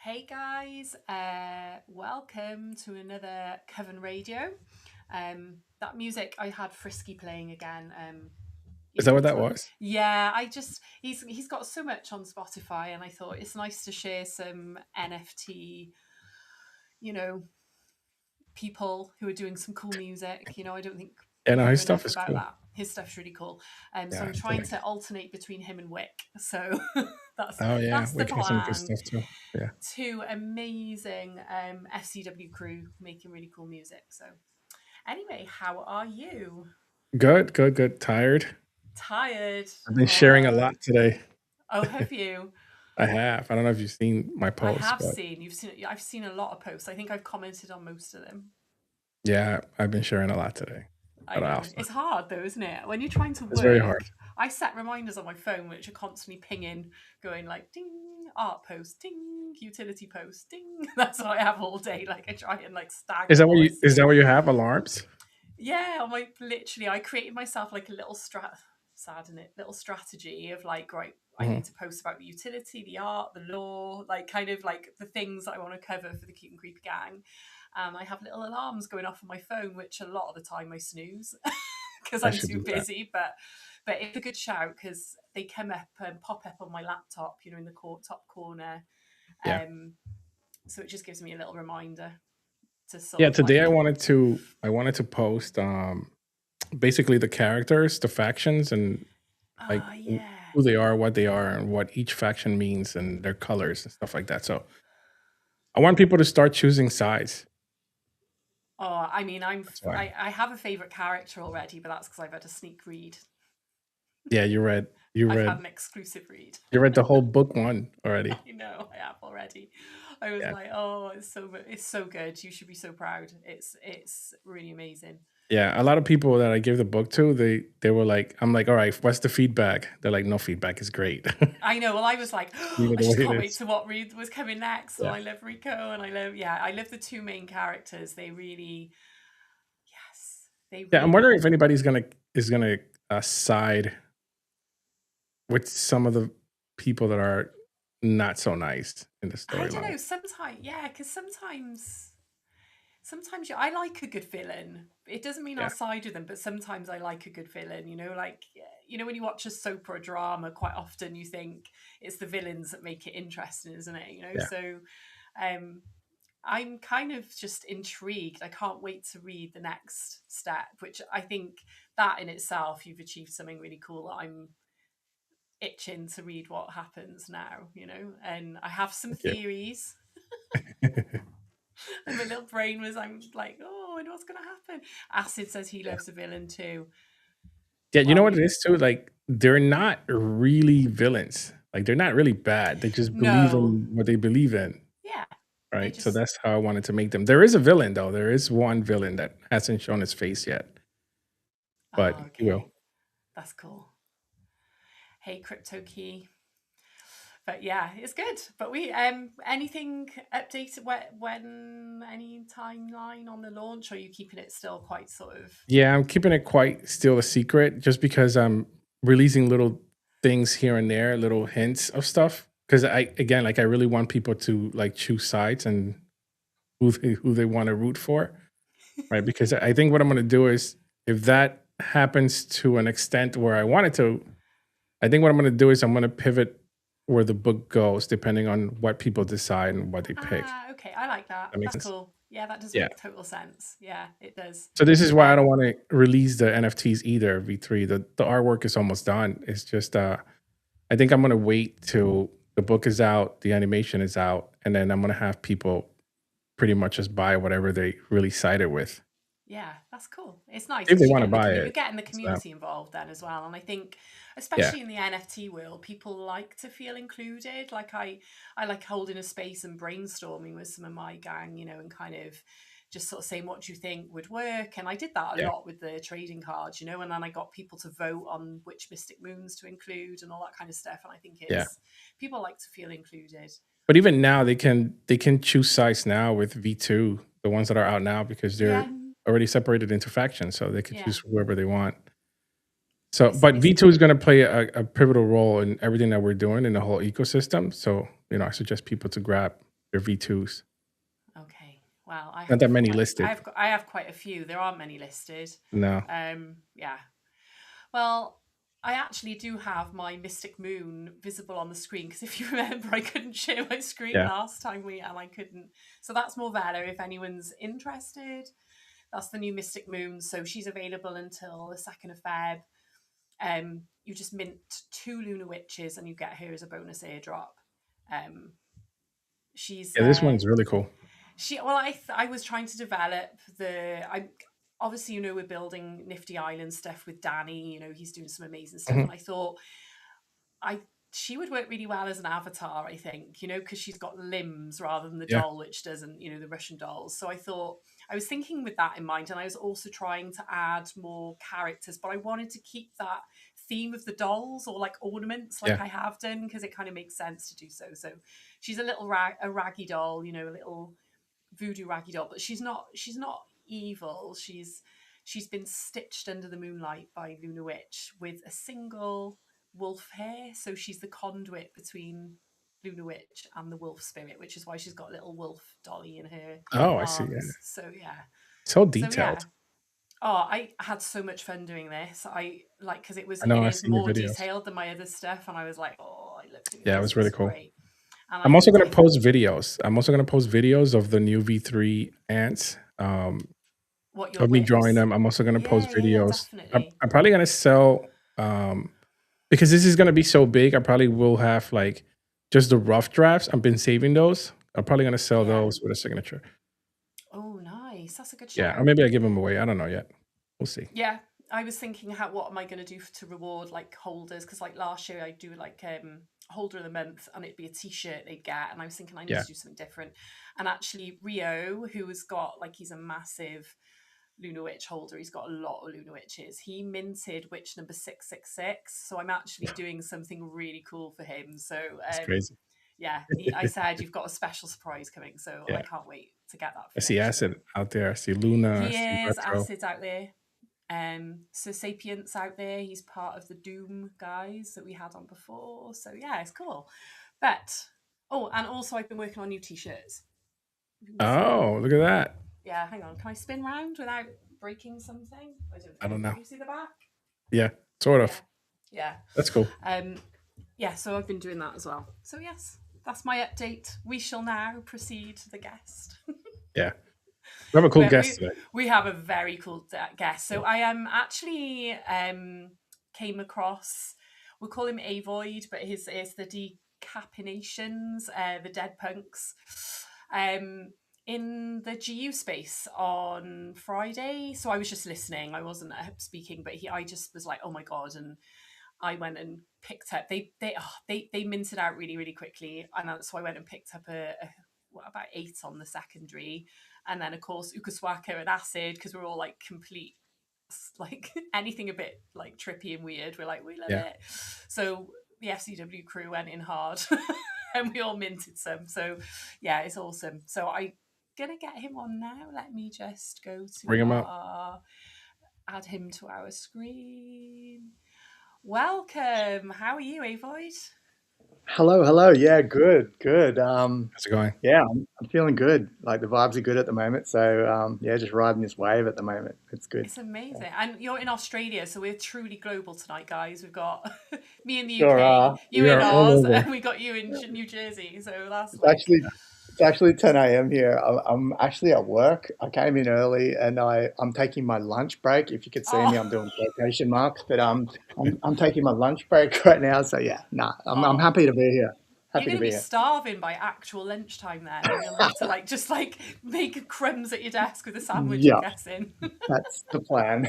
Hey guys, welcome to another Coven Radio. That music I had Frisky playing again. Is that what that was? Yeah, he's got so much on Spotify, and I thought it's nice to share some NFT, you know, people who are doing some cool music. I don't think Yeah, we no, hear his stuff enough is about cool. that. His stuff's really cool. So Yeah, I'm trying totally. to alternate between him and Wick. So that's Oh yeah, that's the Wick has some good plan. stuff too. Yeah. Two amazing FCW crew making really cool music. So anyway, how are you? Good, good, good. Tired. Tired? I've been sharing a lot today. Oh, have you? I have. I don't know if you've seen my I posts, have but seen. You've seen. I've seen a lot of posts. I think I've commented on most of them. yeah, I've been sharing a lot today. I But know. also, It's hard though, isn't it? When you're trying to it's very work, hard. I set reminders on my phone which are constantly pinging, going like ding, art post, ding, utility post, ding. That's what I have all day. Like I try and like stagger what I Is see. that what you have? Alarms? Yeah, I'm like literally I created myself like a little sad in it, little strategy of like, right, I Hmm. need to post about the utility, the art, the law, like kind of like the things that I want to cover for the Cute and Creepy Gang. I have little alarms going off on my phone, which a lot of the time I snooze because I I'm should too do that. busy. But it's a good shout because they come up and pop up on my laptop, in the top corner. Yeah. So it just gives me a little reminder to sort Yeah, of today like, I wanted to post basically the characters, the factions and like oh yeah. who they are, what they are, and what each faction means and their colors and stuff like that. So I want people to start choosing sides. Oh, I mean, That's why. I have a favorite character already, but that's because I've had a sneak read. Yeah, you read. You I've had read an exclusive read. you read the whole book 1 already. I know I have already. I was Yeah. like, oh, it's so good. You should be so proud. It's really amazing. Yeah, a lot of people that I give the book to, they were like I'm like, "Alright, what's the feedback?" They're like, "No feedback, is great." I know. Well, I was like, Leave oh, it I the just way it can't wait is. to what read was coming next. And Yeah. I love Rico, and I love the two main characters. They really, yes, they Yeah, I'm wondering really. if anybody's gonna is gonna, side with some of the people that are not so nice in the I don't storyline. know. Sometimes, yeah, because sometimes I like a good villain. It doesn't mean I'll Yeah, side with them, but sometimes I like a good villain. Like when you watch a soap or a drama, quite often you think it's the villains that make it interesting, isn't it? yeah. So um, I'm kind of just intrigued. I can't wait to read the next step, which I think that in itself you've achieved something really cool. I'm itching to read what happens now, and I have some Thank you. theories. And my little brain was, I'm like, oh, and what's going to happen? Acid says he Yeah. loves a villain too. Yeah, you know Well, what it is too? Like, they're not really villains. Like, they're not really bad. They just believe no, in what they believe in, yeah, they right? So just, that's how I wanted to make them. There is a villain though. There is one villain that hasn't shown his face yet, but oh, he will. okay, that's cool. Hey, Crypto Key. But yeah, it's good. But we anything updated when any timeline on the launch, or are you keeping it still quite sort of? Yeah, I'm keeping it quite still a secret just because I'm releasing little things here and there, little hints of stuff. Because I again, like, I really want people to like choose sides and who they want to root for, right? Because I think what I'm going to do is if that happens to an extent where I want it to, I think what I'm going to do is I'm going to pivot where the book goes depending on what people decide and what they pick. Ah, okay, I like that. That makes That's sense. cool. Yeah, that does Yeah. make total sense. Yeah, it does. So this is why I don't Um, want to release the NFTs either. V3. The artwork is almost done. It's just I think I'm gonna wait till the book is out, the animation is out, and then I'm gonna have people pretty much just buy whatever they really sided with. Yeah, that's cool. It's nice If they because want to buy you're it. getting the So, community involved then as well. And I think, yeah, especially in the NFT world, people like to feel included. Like I like holding a space and brainstorming with some of my gang, and kind of just sort of saying what do you think would work. And I did that a yeah, lot with the trading cards, and then I got people to vote on which Mystic Moons to include and all that kind of stuff. And I think yeah. it's people like to feel included. But even now they can choose sides now with V2, the ones that are out now because they're Yeah, already separated into factions, so they can yeah. choose whoever they want. So, but It's V2 is going to play a pivotal role in everything that we're doing in the whole ecosystem. So, I suggest people to grab their V2s. Okay. Well, I Not have that many quite listed. I have quite a few. There aren't many listed. No. Yeah. Well, I actually do have my Mystic Moon visible on the screen because if you remember, I couldn't share my screen Yeah. last time and I couldn't. So that's more Morvella if anyone's interested. That's the new Mystic Moon. So she's available until the 2nd of Feb. You just mint 2 Lunar Witches and you get her as a bonus airdrop. Um, she's Yeah, this one's really cool. I was trying to develop I obviously we're building Nifty Island stuff with Danny, he's doing some amazing stuff, and Mhm. I thought I she would work really well as an avatar, I think, because she's got limbs rather than the Yeah. doll, which doesn't, the Russian dolls. So I was thinking with that in mind, and I was also trying to add more characters, but I wanted to keep that theme of the dolls or like ornaments like Yeah. I have done because it kind of makes sense to do so. So she's a little a raggy doll, a little voodoo raggy doll, but she's not evil. She's been stitched under the moonlight by Luna Witch with a single wolf hair, so she's the conduit between Luna Witch and the wolf spirit, which is why she's got a little wolf dolly in her Oh, I see. Yeah. arms. So yeah, So so detailed. yeah. Oh, I had so much fun doing this. I like because I it know. I've is seen your more videos. detailed than my other stuff, and I was like, oh, I love doing Yeah, it this. was really It's cool. great, and I'm also gonna I post videos. I'm also gonna post videos of the new V3 ants, what your of me drawing whips. them. I'm also gonna Yeah, post yeah, yeah, videos. I'm, definitely. I'm probably gonna sell, because this is gonna be so big. I probably will have like just the rough drafts. I've been saving those. I'm probably gonna sell Yeah. those with a signature. Oh, nice. That's a good Yeah, or shout. maybe I give them away. I don't know yet. We'll see. Yeah. I was thinking, what am I going to do to reward like holders? Because like last year I do like holder of the month, and it'd be a t-shirt they'd get, and I was thinking I need Yeah, to do something different. And actually Rio, who has got like, he's a massive Lunar Witch holder, he's got a lot of Lunar Witches, he minted witch number 666, so I'm actually doing something really cool for him. So it's crazy. yeah, I said you've got a special surprise coming, so I Yeah, can't wait to get that I see finished. So Acid out there. I see Luna. I he see is, Retro. Acid's out there. So Sapient's out there. He's part of the Doom guys that we had on before. So yeah, it's cool. But and also I've been working on new t-shirts. You can see. Oh, look at that. Yeah, hang on. Can I spin round without breaking something? I don't I know. don't know. Can you see the back? Yeah, sort Yeah. of. Yeah. That's cool. Yeah, so I've been doing that as well. So yes, that's my update. We shall now proceed to the guest. Yeah, we have a cool we, guest we, today. we have a very cool guest. So I actually came across, we'll call him Avoid, but his is the Decapinations, the Dead Punks, in the GU space on Friday. So I was just listening. I wasn't speaking, but I just was like, oh my god, and I went and picked up. They minted out really really quickly, and so I went and picked up what about 8 on the secondary, and then of course Ukaswaka and Acid, because we're all like complete, like anything a bit like trippy and weird. We're like, we love Yeah, it. So the FCW crew went in hard, and we all minted some. So yeah, it's awesome. So I gonna get him on now. Let me just go to bring him up. add him to our screen. Welcome. How are you, Avoid? Hello, hello. Yeah, good, good. How's it going? Yeah, I'm feeling good. Like the vibes are good at the moment. So, yeah, just riding this wave at the moment. It's good. It's amazing. And you're in Australia, so we're truly global tonight, guys. We've got me in the Sure UK, are. you We in are all Oz, over. and we got you in New Jersey. So that's It's like, actually it's actually 10 a.m. here. I'm actually at work. I came in early and I'm taking my lunch break. If you could see me, oh, I'm doing quotation marks, but I'm taking my lunch break right now. So yeah, nah, I'm oh. happy to be here. You're Happy going to to be be here. starving by actual lunchtime then, and you'll have to like just like make crumbs at your desk with a sandwich, I'm Yeah, guessing. that's the plan.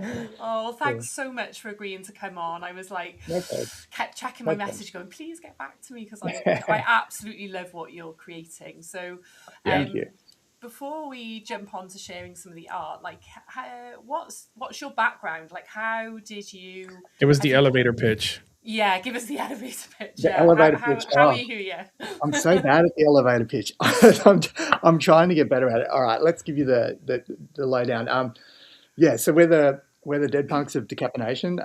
Oh, well, Yeah, thanks so much for agreeing to come on. I was like, no problem. kept checking my No problem. message, going, please get back to me, because I absolutely love what you're creating. So, Thank you. before we jump on to sharing some of the art, like, what's your background? Like, how did you It was have the you? elevator pitch. Yeah, give us the elevator pitch. The Yeah, elevator pitch. how are Oh, you? Yeah. I'm so bad at the elevator pitch. I'm, I'm trying to get better at it. All right, let's give you the lowdown. Yeah, so we're the Dead Punks of Decapitation.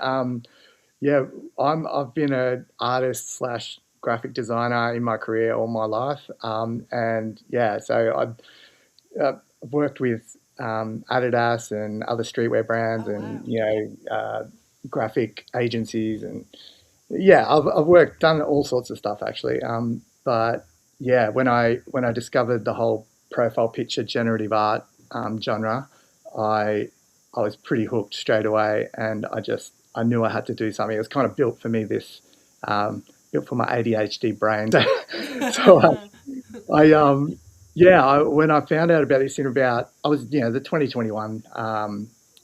Yeah, I've been an artist slash graphic designer in my career all my life. And yeah, so I've worked with Adidas and other streetwear brands, Oh and wow. graphic agencies, and yeah, I've worked done all sorts of stuff actually. But yeah, when I discovered the whole profile picture generative art genre, I I was pretty hooked straight away, and I knew I had to do something. It was kind of built for me. Built for my ADHD brain. So I yeah, when I found out about this in about, I was, the 2021,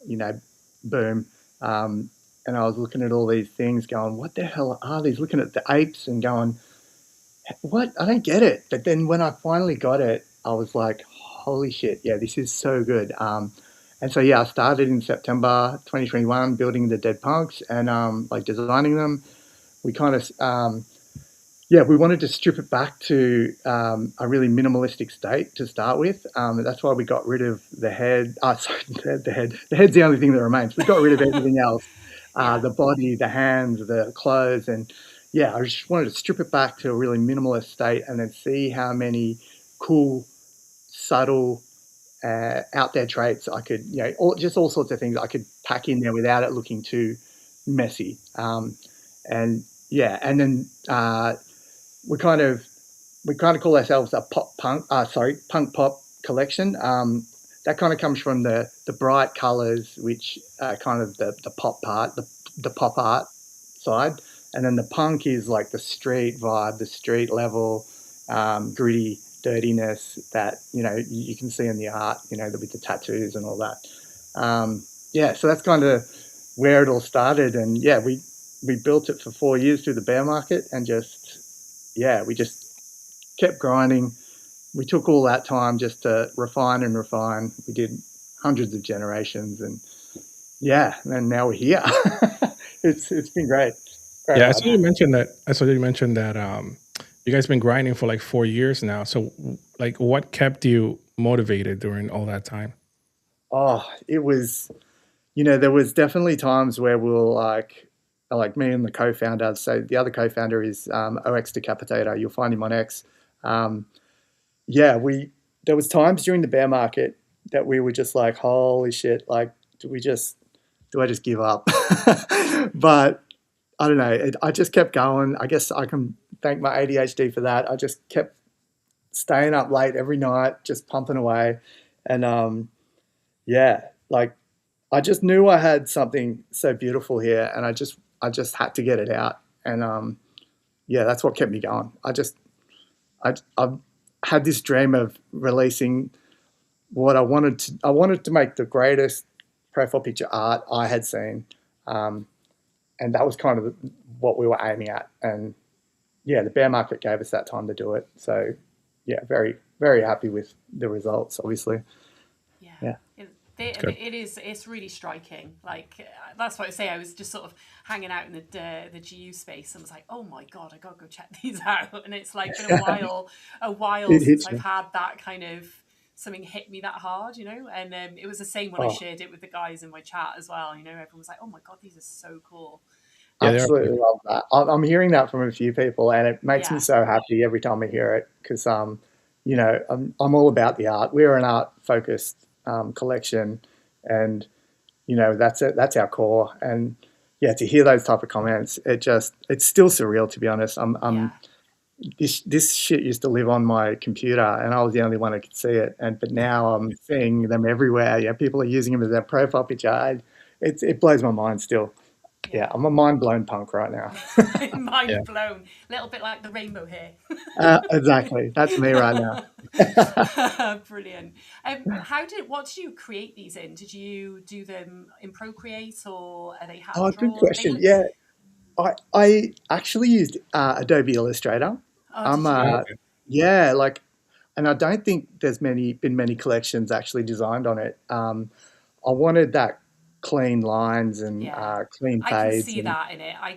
you know, boom. And I was looking at all these things going, what the hell are these? Looking at the apes and going, what? I don't get it. But then when I finally got it, I was like, holy shit, yeah, this is so good. And so, yeah, I started in September 2021 building the Dead Punks and like designing them. We kind of, yeah, we wanted to strip it back to a really minimalistic state to start with. That's why we got rid of the head. Oh, sorry, the head. The head's the only thing that remains. We got rid of everything else, Yeah. the body, the hands, the clothes, and yeah, I just wanted to strip it back to a really minimalist state, and then see how many cool, subtle, out there traits I could, just all sorts of things I could pack in there without it looking too messy. And yeah, and then we kind of we kind of call ourselves a punk pop collection. That kind of comes from the bright colours, which are kind of the pop part, the pop art side, and then the punk is like the street vibe, the street level, gritty dirtiness that you can see in the art, with the tattoos and all that. yeah, so that's kind of where it all started. And yeah, we built it for 4 years through the bear market, and just yeah, we just kept grinding. We took all that time just to refine and refine. We did hundreds of generations, and yeah, and now we're here. It's been great, great Yeah, I ride. saw you Yeah. mentioned that. I saw you mentioned that you guys been grinding for like 4 years now. So, like, what kept you motivated during all that time? Oh, it was, there was definitely times where we were like me and the co-founder. So the other co-founder is OX Decapitator. You'll find him on X. Um, yeah, there was times during the bear market that we were just like, holy shit, like, do I just give up? But I don't know. I just kept going. I guess I can thank my ADHD for that. I just kept staying up late every night, just pumping away, and yeah, like I just knew I had something so beautiful here, and I just had to get it out, and yeah, that's what kept me going. I had this dream of releasing what I wanted to. I wanted to make the greatest profile picture art I had seen, um, and that was kind of what we were aiming at. And yeah, the bear market gave us that time to do it. So yeah, very very happy with the results. Obviously, Yeah. yeah. It's good. It's really striking. Like that's what I say. I was just sort of hanging out in the GU space and was like, oh my god, I gotta go check these out. And it's like been a while It since hits I've me. had that kind of something hit me that hard, you know. And it was the same when I Oh, shared it with the guys in my chat as well. You know, everyone was like, oh my god, these are so cool. Yeah, they're absolutely love that. I'm hearing that from a few people, and it makes me Yeah, so happy every time I hear it because, I'm all about the art. We're an art focused collection, and that's it. That's our core. And yeah, to hear those type of comments, it's still surreal to be honest. yeah, This shit used to live on my computer, and I was the only one who could see it. But now I'm seeing them everywhere. Yeah, people are using them as their profile picture. It blows my mind still. Yeah, yeah. I'm a mind blown punk right now. yeah. Mind blown. A little bit like the rainbow here. Exactly, that's me right now. Brilliant. What did you create these in? Did you do them in Procreate or are they hand Oh, good drawn? They question. look. Yeah, I actually used Adobe Illustrator. Oh, I'm did you? Okay. yeah, like, and I don't think there's been many collections actually designed on it. I wanted that clean lines and Yeah. clean I can fades see and that in it. I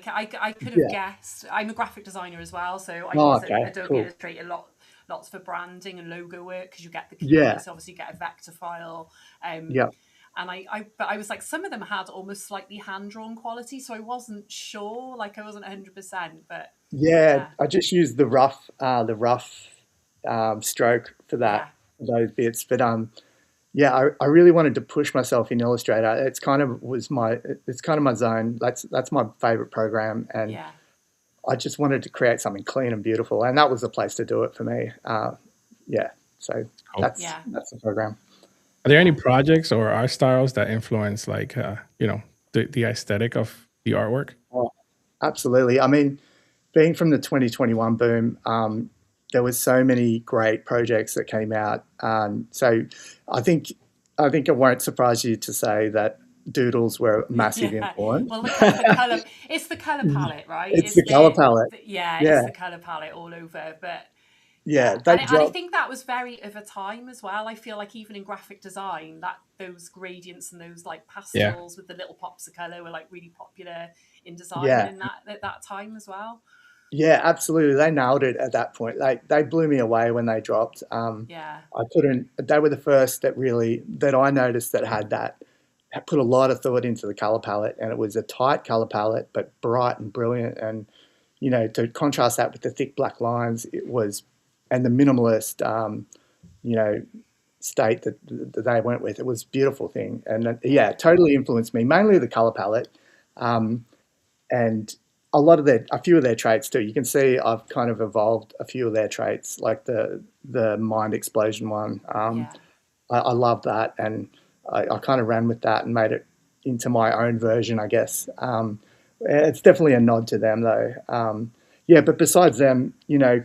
could have yeah. guessed. I'm a graphic designer as well, so I Oh, use okay, Adobe cool. Illustrator lots for branding and logo work because you get the Yeah, keys. Obviously, you get a vector file. Um, yeah, and but I was like, some of them had almost slightly hand drawn quality, so I wasn't sure. Like, I wasn't 100%, but yeah. yeah, I just used the rough stroke for yeah, those bits, but yeah, I really wanted to push myself in Illustrator. It's kind of my zone. That's my favorite program, and yeah. I just wanted to create something clean and beautiful, and that was the place to do it for me. Yeah, so Cool. that's Yeah, that's the program. Are there any yeah. projects or art styles that influence, like, the aesthetic of the artwork? Oh, absolutely. I mean, being from the 2021 boom, there was so many great projects that came out. So I think I think it won't surprise you to say that doodles were a massive Yeah. influence. Well, the color, it's the color palette, right? It's the color palette. Yeah, Yeah, it's the color palette all over. But yeah. yeah, They and I dropped. think that was very of a time as well. I feel like even in graphic design, that those gradients and those like Yeah. pastels with the little pops of color were like really popular in design Yeah, in that at that time as well. yeah. Absolutely, they nailed it at that point. They blew me away when they dropped. Yeah, I couldn't. They were the first that I noticed that had that. Put a lot of thought into the color palette, and it was a tight color palette, but bright and brilliant. And to contrast that with the thick black lines, and the minimalist, you know, state that they went with. It was a beautiful thing, and yeah, yeah, it totally influenced me. Mainly the color palette, um, and a few of their traits too. You can see I've kind of evolved a few of their traits, like the mind explosion one. yeah, I love that, and I kind of ran with that and made it into my own version, I guess. It's definitely a nod to them, though. Yeah, but besides them,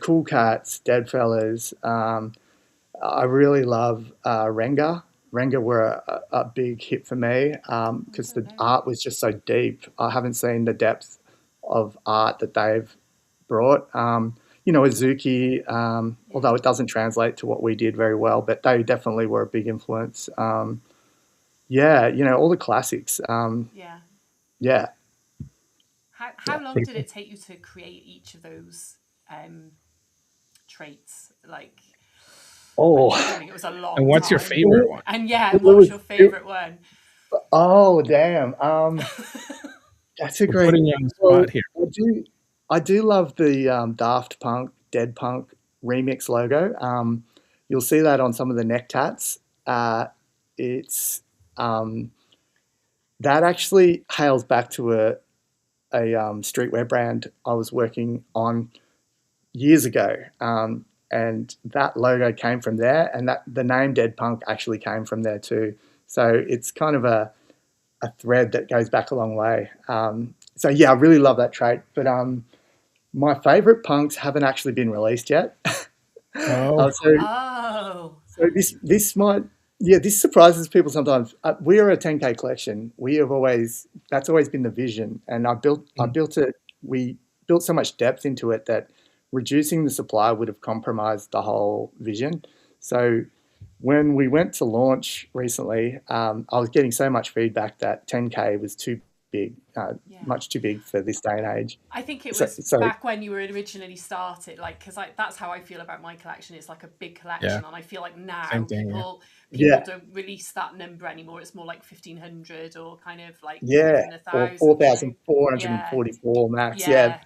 Cool Cats, Dead Fellas. I really love Renga. Renga were a big hit for me because the art was just so deep. I haven't seen the depth of art that they've brought. Azuki, Yeah. although it doesn't translate to what we did very well, but they definitely were a big influence. All the classics. Yeah. Yeah. How Yeah, long pretty did cool. it take you to create each of those traits? Like, I'm Oh, assuming it was a And long what's your time. favorite one? And yeah, and it what was was. your favorite one? Oh, damn. That's a We're great. putting you on the Well, spot here. I do love the Daft Punk, Dead Punk remix logo. You'll see that on some of the neck tats. It's that actually hails back to a streetwear brand I was working on years ago, and that logo came from there, and that the name Dead Punk actually came from there too. So it's kind of a thread that goes back a long way. So yeah, I really love that trait. But my favorite punks haven't actually been released yet. Oh, So Oh, this might, yeah, this surprises people sometimes. We are a 10K collection. We have always That's always been the vision, and I mm, built it. We built so much depth into it that reducing the supply would have compromised the whole vision. So when we went to launch recently, I was getting so much feedback that 10K was too big, yeah. much too big for this day and age. I think it So, was so back when you were originally started, like, because that's how I feel about my collection. It's like a big yeah, collection, and I feel like same now thing. Yeah. people yeah, don't release that number anymore. It's more like 1,500 or kind of like yeah, even a or thousand. You know? 4,444 max. Yeah, Yeah,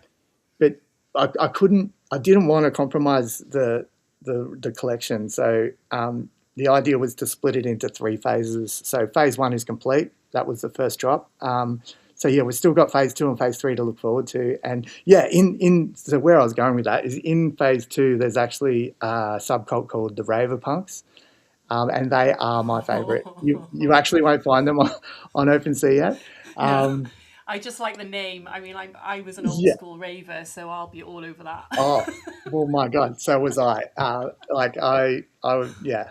but I couldn't. I didn't want to compromise the collection. So the idea was to split it into three phases. So phase one is complete. That was the first drop. So yeah, we've still got phase two and phase three to look forward to. And yeah, in so where I was going with that is in phase two, there's actually a subcult called the Raver Punks, and they are my favorite. You actually won't find them on OpenSea yet. no, Um, I just like the name. I mean, I was an old yeah. school raver, so I'll be all over that. Oh, well, my God, so was I. Yeah,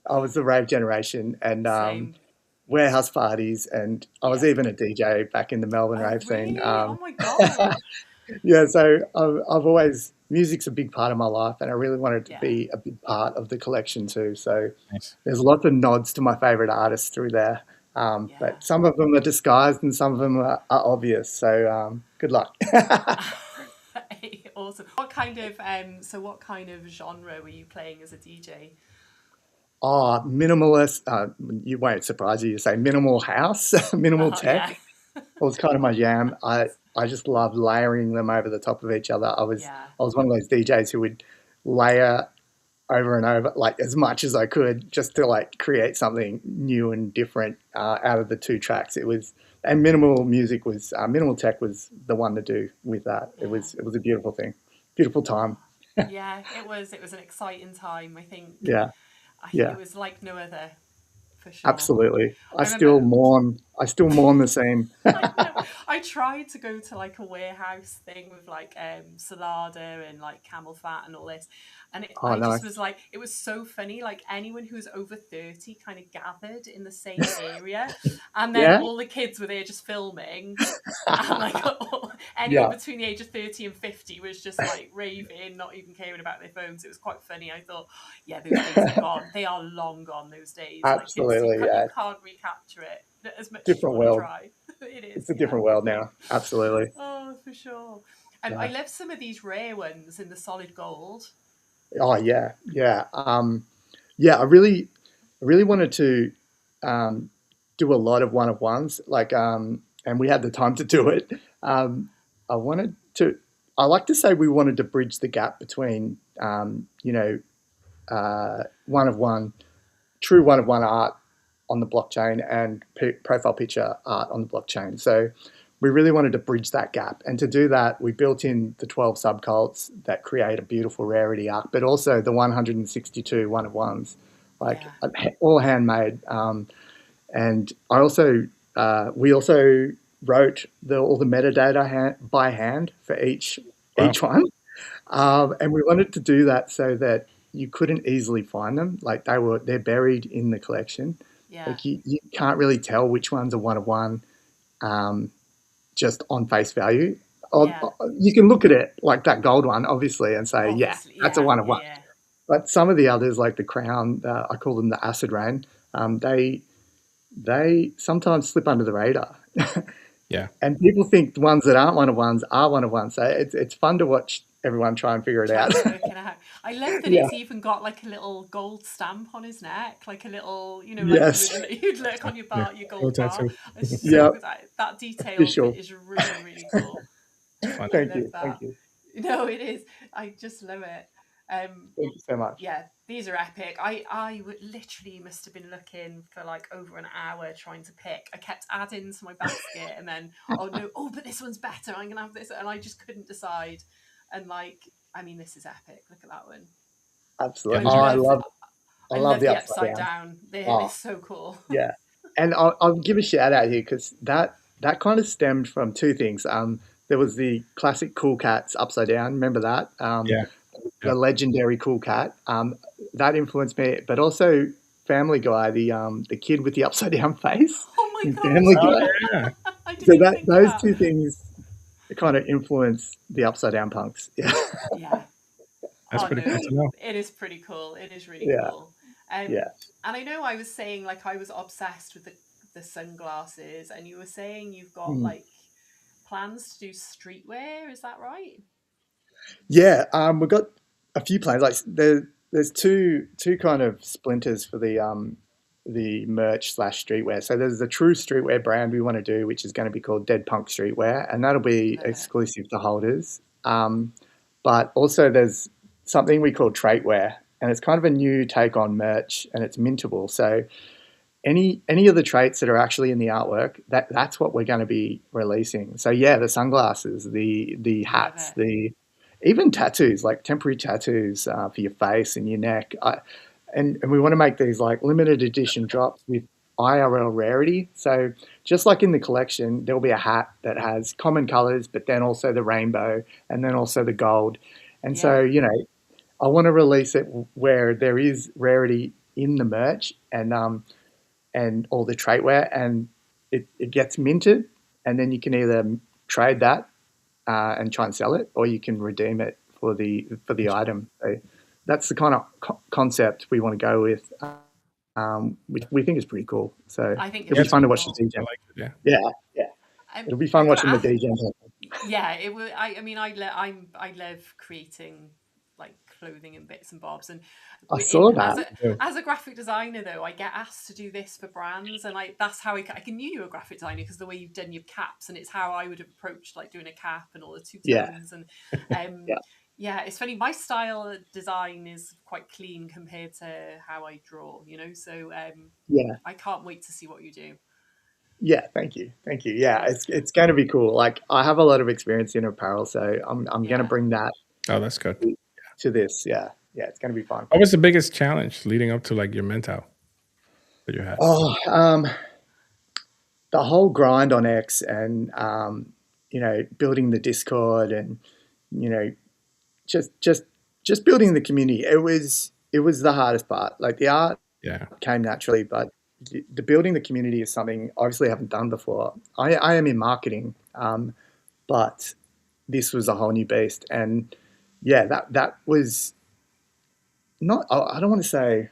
I was the rave generation and Same. warehouse parties, and I was Yeah. even a DJ back in the Melbourne Oh rave scene. really? Oh my god. Yeah, so I've always music's a big part of my life, and I really wanted to Yeah. be a big part of the collection too. So Nice. there's lots of nods to my favorite artists through there, Yeah. but some of them are disguised and some of them are obvious. So good luck. Awesome. What kind of genre were you playing as a DJ? Oh, minimalist. You won't surprise you to say minimal house, minimal Oh yeah. tech was kind of my jam. I just loved layering them over the top of each other. Yeah. I was one of those DJs who would layer over and over like as much as I could just to like create something new and different out of the two tracks. And minimal tech was the one to do with that. Yeah. It was a beautiful thing, beautiful time. Yeah, it was an exciting time. Yeah, I think yeah. it was like no other for sure. Absolutely. I remember I still mourn the scene. I know. I tried to go to like a warehouse thing with like Salada and like camel fat and all this. And Oh, I just nice. was like, it was so funny. Like anyone who was over 30 kind of gathered in the same area. And then Yeah, all the kids were there just filming. And like anyone yeah, between the age of 30 and 50 was just like raving, not even caring about their phones. It was quite funny. I thought, yeah, those days are gone. They are long gone, those days. Like absolutely. you Yeah, can't recapture it as much as you different want to world. try. It is, It's a yeah. different world now. Absolutely. Oh, for sure. I Yeah. love some of these rare ones in the solid gold. Oh, yeah, yeah. Yeah, I really wanted to um, do a lot of one of ones, and we had the time to do it. I wanted to. I like to say we wanted to bridge the gap between, one of one, true one of one art on the blockchain and profile picture art on the blockchain. So we really wanted to bridge that gap. And to do that, we built in the 12 subcults that create a beautiful rarity arc, but also the 162 one of ones, like Yeah. all handmade. And we also wrote all the metadata by hand for Wow. each one. And we wanted to do that so that you couldn't easily find them. Like they're buried in the collection. Yeah. Like you can't really tell which one's a one of one, um, just on face value. Yeah. You can look at it like that gold one, obviously, and say, yeah, Obviously. that's a Yeah. one of Yeah. one. Yeah. But some of the others, like the Crown, I call them the acid rain. They sometimes slip under the radar, Yeah. and people think the ones that aren't one of ones are one of ones. So it's fun to watch everyone try and figure it Try out. to work it out. I love that Yeah. it's even got like a little gold stamp on his neck, like a little, like Yes. you'd look on your Yeah. bar, your Cool gold bar. tattoo. It's so Yeah. good. That detail of it Official. is really, really cool. It's fun. I Thank love you. that. Thank you. No, it is. I just love it. Thank you so much. Yeah, these are epic. I literally must have been looking for like over an hour trying to pick. I kept adding to my basket, and then oh no, oh but this one's better. I'm gonna have this, and I just couldn't decide. And like, I mean, this is epic. Look at that one. Yeah, Absolutely. these Oh, are I I love love the the upside upside down. down. They're Oh, so cool. yeah. And I'll give a shout out here because that kind of stemmed from two things. There was the classic Cool Cats upside down. Remember that? yeah, The yeah. legendary Cool Cat. That influenced me, but also Family Guy, the kid with the upside down face Oh my in Family god! Oh Guy. yeah. I didn't So even that think of those that. two things kind of influence the upside down punks. Yeah, Yeah. That's Oh pretty no, cool to know. it is pretty cool. It is really yeah, cool. Um, yeah. and I know I was saying like I was obsessed with the sunglasses, and you were saying you've got Mm. like plans to do streetwear. Is that right? Yeah, we've got a few plans. Like there's two kind of splinters for the merch slash streetwear. So there's the true streetwear brand we want to do, which is going to be called Dead Punk Streetwear, and that'll be Love it. exclusive to holders. But also there's something we call Traitwear, and it's kind of a new take on merch, and it's mintable. So any of the traits that are actually in the artwork, that's what we're going to be releasing. So yeah, the sunglasses, the Love hats, it. the even tattoos, like temporary tattoos for your face and your neck. And we want to make these like limited edition drops with IRL rarity. So just like in the collection, there'll be a hat that has common colors, but then also the rainbow and then also the gold. And Yeah. so, I want to release it where there is rarity in the merch and all the traitware, and it gets minted, and then you can either trade that and try and sell it, or you can redeem it for the item. So that's the kind of concept we want to go with, which we think is pretty cool. So I think it'll it's Yeah, be it's fun really to pretty watch cool. the cool. I DJ. like it. Yeah. Yeah, yeah, it'll be I fun got watching the to DJ. yeah, it will. I mean, I love creating like clothing and bits and bobs, and I in saw that. Yeah. as a graphic designer though, I get asked to do this for brands, and like that's how I can knew you were a graphic designer because the way you've done your caps, and it's how I would have approached like doing a cap and all the two Yeah, tones, and um, yeah, yeah, it's funny. My style of design is quite clean compared to how I draw, So yeah. I can't wait to see what you do. Yeah, thank you, thank you. Yeah, Yeah, it's going to be cool. Like I have a lot of experience in apparel, so I'm going to yeah. bring that Oh, that's good. to this. Yeah, yeah, it's going to be fun. What was the biggest challenge leading up to like your mental that you had? Oh, the whole grind on X and building the Discord and you know just just just building the community. It was the hardest part. Like the art Yeah. came naturally, but the building the community is something obviously I haven't done before. I am in marketing, but this was a whole new beast, and yeah, that was not. I don't want to say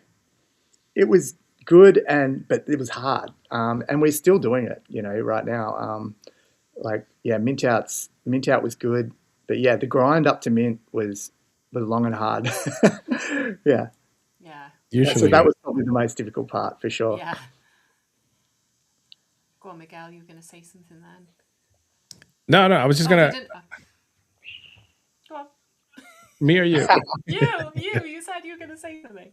it was good, but it was hard, and we're still doing it. Right now. Like yeah, mint out was good, but yeah, the grind up to mint was long and hard. Yeah, Yeah, so Usually, that was probably the most difficult part for sure. yeah. Go on, Miguel. You were going to say something then. no, no. I was just Oh, you gonna didn't. Go on. me or you. You said you were going to say something.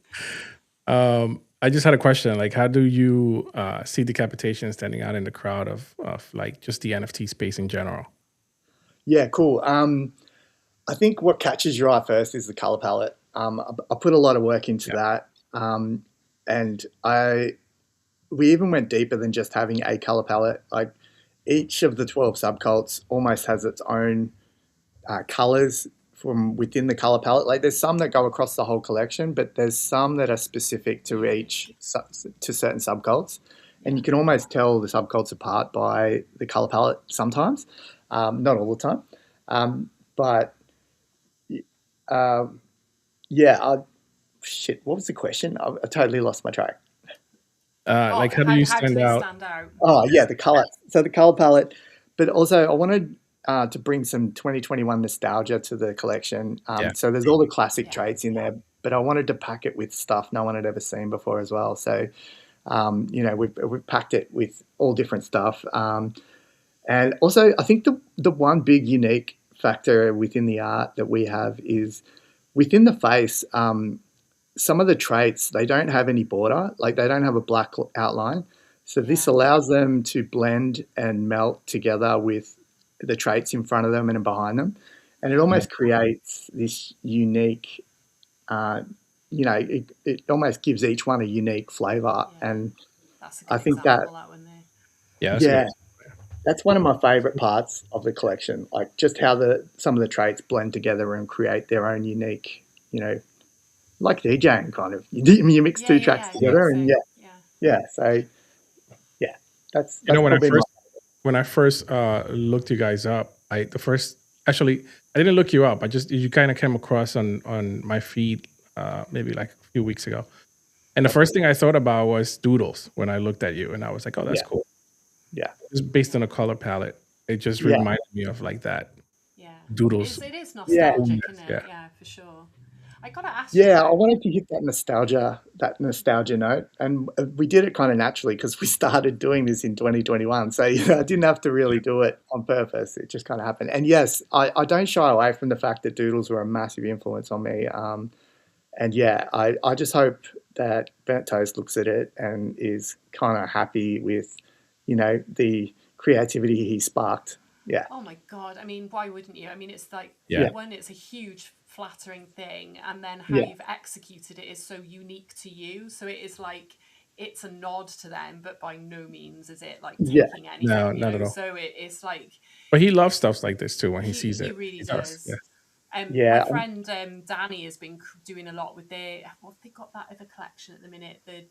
I just had a question. Like, how do you see decapitation standing out in the crowd of like just the NFT space in general? Yeah, cool. I think what catches your eye first is the color palette. I put a lot of work into Yeah. that, and we even went deeper than just having a color palette. Like each of the 12 subcults almost has its own colors from within the color palette. Like there's some that go across the whole collection, but there's some that are specific to to certain subcults, and Yeah. you can almost tell the subcults apart by the color palette sometimes, not all the time. But uh, yeah, shit. What was the question? I totally lost my track. Oh, Like how do you how do stand they out? stand out? Oh yeah, the color. So the color palette, but also I wanted to bring some 2021 nostalgia to the collection. Yeah. So there's all the classic Yeah. traits in there, but I wanted to pack it with stuff no one had ever seen before as well. So we've packed it with all different stuff, and also I think the one big unique factor within the art that we have is within the face. Some of the traits, they don't have any border, like they don't have a black outline. So this Yeah. allows them to blend and melt together with the traits in front of them and behind them. And it almost creates this unique, uh, it almost gives each one a unique flavor. Yeah. And That's a I good think that, example, that one there. Yeah, that's yeah, good. that's one of my favorite parts of the collection, like just how some of the traits blend together and create their own unique, like DJing kind of. You mix Yeah, two yeah, tracks yeah, together, and mixing. Yeah. so yeah, You know, that's probably my when I first looked you guys up, actually I didn't look you up. You kind of came across on my feed maybe like a few weeks ago. And the okay. first thing I thought about was doodles when I looked at you, and I was like, "Oh, that's Yeah, cool." yeah, Just based on the color palette, it just yeah, reminded me of like that Yeah. doodles. It is yeah, nostalgic, isn't it? Yeah, Yeah, for sure. I gotta ask you yeah. I though. wanted to hit that nostalgia note, and we did it kind of naturally because we started doing this in 2021. So I didn't have to really do it on purpose. It just kind of happened. And yes, I don't shy away from the fact that doodles were a massive influence on me. And yeah, I just hope that Burnt Toast looks at it and is kind of happy with, the creativity he sparked. Yeah, Oh my God. I mean, why wouldn't you? I mean, it's like, yeah, yeah, one, it's a huge flattering thing, and then how yeah, you've executed it is so unique to you. So it is like, it's a nod to them, but by no means is it like yeah, taking no, anything, not at all. So it's like, But he loves stuff like this too when he sees he it. really He does. Yeah, does. My yeah. friend Danny has been doing a lot with their, what have they got that other collection at the minute? The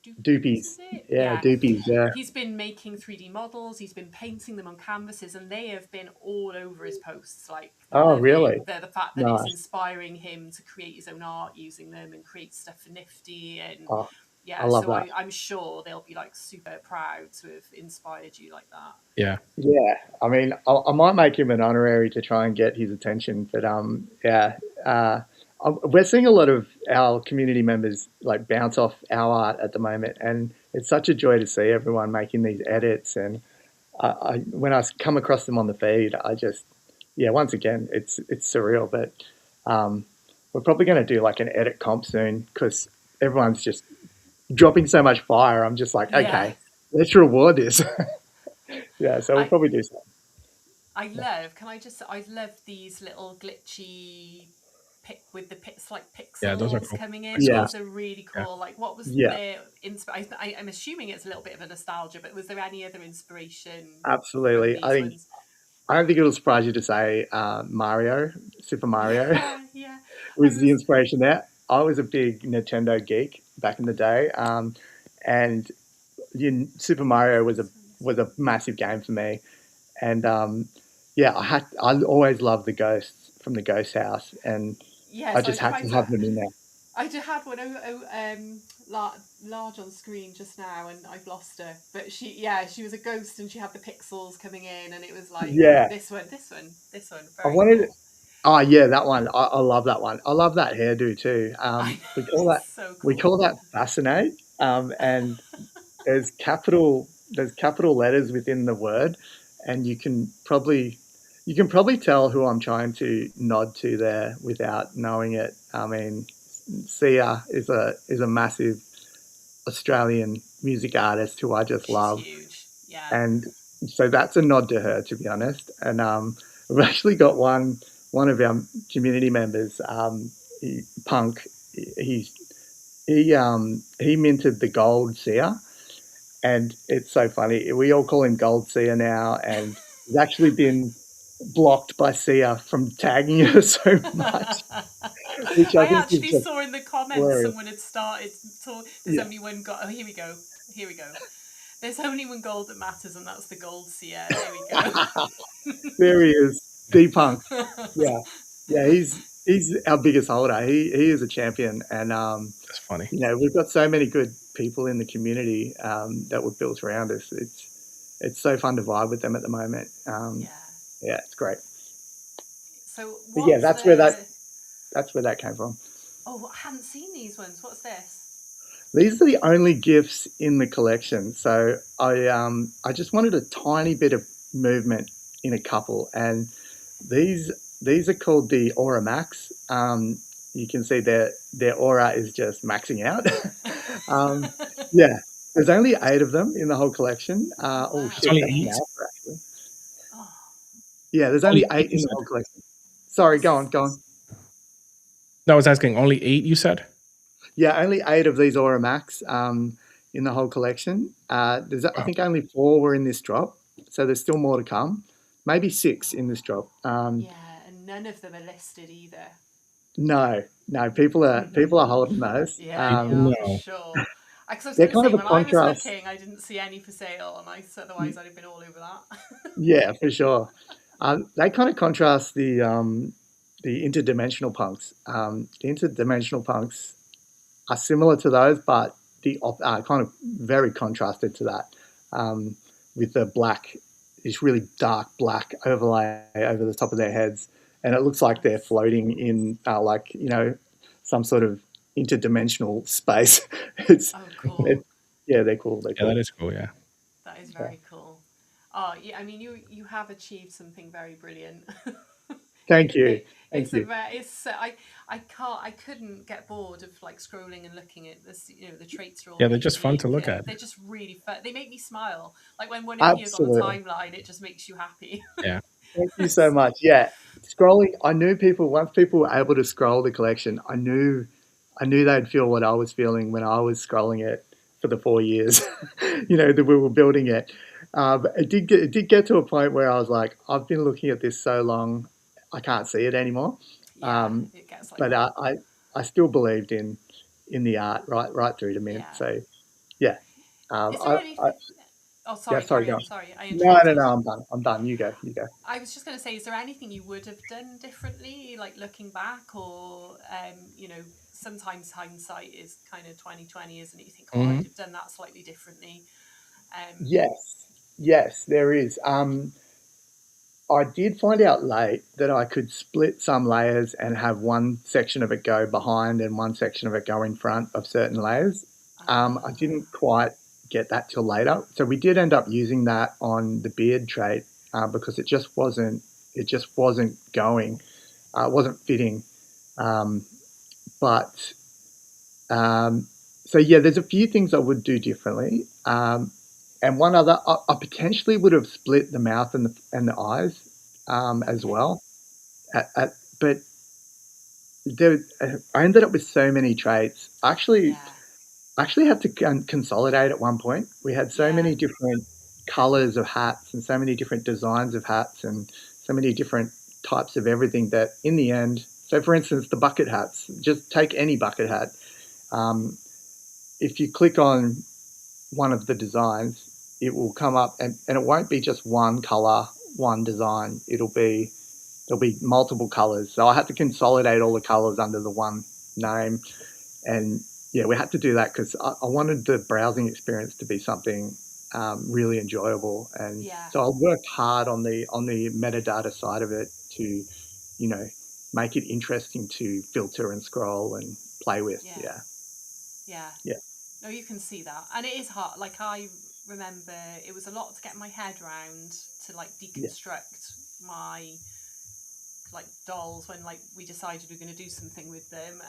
Doopies, is Doopies. it? Yeah, Yeah. doopies. Yeah. He's been making 3D models, he's been painting them on canvases, and they have been all over his posts, like Oh, loving really? the fact that it's Nice. inspiring him to create his own art using them and create stuff for Nifty. And Oh, I yeah, love so that. I'm sure they'll be like super proud to have inspired you like that. yeah. Yeah. I mean, I might make him an honorary to try and get his attention, but yeah. We're seeing a lot of our community members like bounce off our art at the moment, and it's such a joy to see everyone making these edits. And when I come across them on the feed, yeah, once again, it's surreal. But we're probably going to do like an edit comp soon because everyone's just dropping so much fire. I'm just like, Yeah. okay, let's reward this. Yeah, so we'll I probably do something. I love these little glitchy with the like Yeah, those are pixels cool. coming I in. saw Yeah, Those are really yeah. cool. Like, what was yeah, their I'm assuming it's a little bit of a nostalgia, but was there any other inspiration from absolutely. these ones? I don't think it'll surprise you to say Mario, Super Mario, Yeah, yeah. I was the was inspiration there. I was a big Nintendo geek back in the day, and Super Mario was a this one, this was one. a massive game for me. And yeah, I always loved the ghosts from the ghost house, and I Yes, just had to have them in there. I just had one large on screen just now, and I've lost her. But she was a ghost, and she had the pixels coming in, and it was like Yeah, this one, I very wanted. cool. Oh yeah, that one. I love that one. I love that hairdo too. I know, We call it's that so we cool. call that fascinate. And there's capital letters within the word, and you can probably tell who I'm trying to nod to there without knowing it. I mean, Sia is a massive Australian music artist who I just She's love, huge. Yeah. and so that's a nod to her, to be honest. And we've actually got one of our community members, Punk. He's he minted the gold Sia, and it's so funny. We all call him Gold Sia now, and he's actually been blocked by Sia from tagging her so much, which I I think is actually just saw in the comments hilarious. someone had started. There's Yeah, only one gold. Oh, here we go. Here we go. There's only one gold that matters, and that's the gold Sia. There we go. there he is, D-Punk. Yeah, yeah, he's our biggest holder. He is a champion, and That's funny. you know, we've got so many good people in the community that we've built around us. It's so fun to vibe with them at the moment. Yeah. Yeah, it's great. So But yeah, what's the? that's where that came from. Oh, I hadn't seen these ones. What's this? These are the only gifts in the collection. So I just wanted a tiny bit of movement in a couple, and these these are called the Aura Max. You can see their aura is just maxing out. um, yeah, there's only 8 of them in the whole collection. Oh Wow. It's shit, only that's an 8. alpha actually. Oh, Yeah, there's only Only 8, 8 you in the said? whole collection. Sorry, go on, that's go on. No, I was asking only 8, you said? Yeah, only 8 of these Aura Max in the whole collection. There's, I Wow. think only 4 were in this drop, so there's still more to come. Maybe 6 in this drop. yeah, and none of them are listed either. No, no, people are holding those. Yeah, they People are for know. sure. Because I was They're going to kind of say, a when I was contrast. looking, I didn't see any for sale, and otherwise I'd have been all over that. Yeah, for sure. They kind of contrast the interdimensional punks. The interdimensional punks are similar to those, but kind of very contrasted to that, with the black, this really dark black overlay over the top of their heads, and it looks like they're Nice. floating in like some sort of interdimensional space. it's Oh, cool. it, yeah, they're cool. They're Yeah, that cool. is cool, yeah. That is Yeah. very cool. Oh, yeah. I mean, you have achieved something very brilliant. Thank you, thank It's a you. rare. I couldn't get bored of like scrolling and looking at this. The traits are all Yeah, they're really just fun unique. to look at. They're just really fun. They make me smile. Like when one appears on the Absolutely. timeline, it just makes you happy. Yeah. Thank you so much. Yeah, scrolling. I knew people once people were able to scroll the collection. I knew they'd feel what I was feeling when I was scrolling it for the 4 years. That we were building it. But it did get to a point where I was like, I've been looking at this so long, I can't see it anymore. Yeah, Um, it gets like but that. I still believed in the art right through to mint. Yeah. So yeah, Is there I anything? Oh, yeah. sorry. Sorry, Carry go on. on. Sorry, I No, no, interrupted. no. I'm done. I'm done. You go. You go. I was just going to say, is there anything you would have done differently, like looking back, or sometimes hindsight is kind of 2020, isn't it? You think, oh, I'd Mhm. have done that slightly differently. Yes, yes, there is. I did find out late that I could split some layers and have one section of it go behind and one section of it go in front of certain layers. I Uh, didn't quite get that till later, so we did end up using that on the beard trait because it just wasn't going, it wasn't fitting. Um, but so yeah, there's a few things I would do differently. And one other, I potentially would have split the mouth and the eyes as okay. well. But there, I ended up with so many traits. Yeah. I actually had to consolidate at one point. We had so Yeah. many different colors of hats and so many different designs of hats and so many different types of everything that in the end, so for instance, the bucket hats, just take any bucket hat. Um, if you click on one of the designs, it will come up and it won't be just one color, one design. There'll be multiple colors. So I had to consolidate all the colors under the one name. And yeah, we had to do that because I wanted the browsing experience to be something really enjoyable. And Yeah. so I worked hard on the metadata side of it to, make it interesting to filter and scroll and play with. Yeah. Yeah. Yeah. Yeah. No, you can see that, and it is hard. Like I remember, it was a lot to get my head round to like Yeah. deconstruct my like dolls when like we decided we were going to do something with them,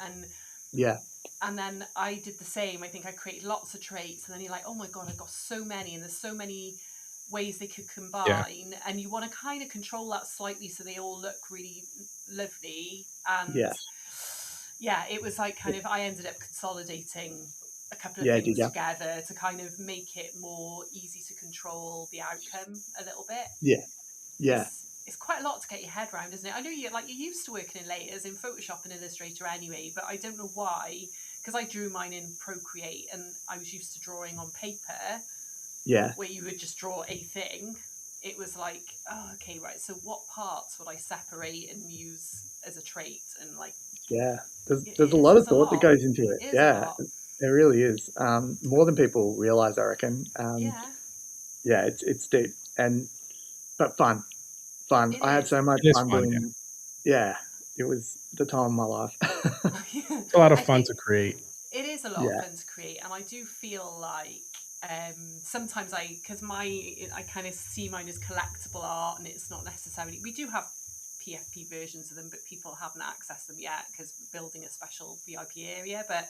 Yeah. and then I did the same. I think I created lots of traits, and then you're like, oh my god, I've got so many, and there's so many ways they could Yeah. combine, and you want to kind of control that slightly so they all look really lovely. And Yeah. yeah, it was like kind of I ended up consolidating a couple of Yeah. Did things you? together to kind of make it more easy to control the outcome a little bit. Yeah. Yeah. it's quite a lot to get your head around, isn't it? I know you're used to working in layers in Photoshop and Illustrator anyway, but I don't know why, because I drew mine in Procreate and I was used to drawing on paper, Yeah. where you would just draw a thing. It was like, oh, okay, right. So what parts would I separate and use as a trait? And like, Yeah. There's a lot of it's a thought that lot. goes into it. It is a Yeah, lot. it really is. More than people realize, I reckon. Yeah, Yeah, it's deep but fun. it I had is. so much It is fun fun, yeah. doing. Yeah, it was the time of my life. It's a lot of I fun think to create. it is a lot of Yeah. fun to create, and I do feel like sometimes because I kind of see mine as collectible art, and it's not necessarily, we do have PFP versions of them, but people haven't accessed them yet because we're building a special VIP area. But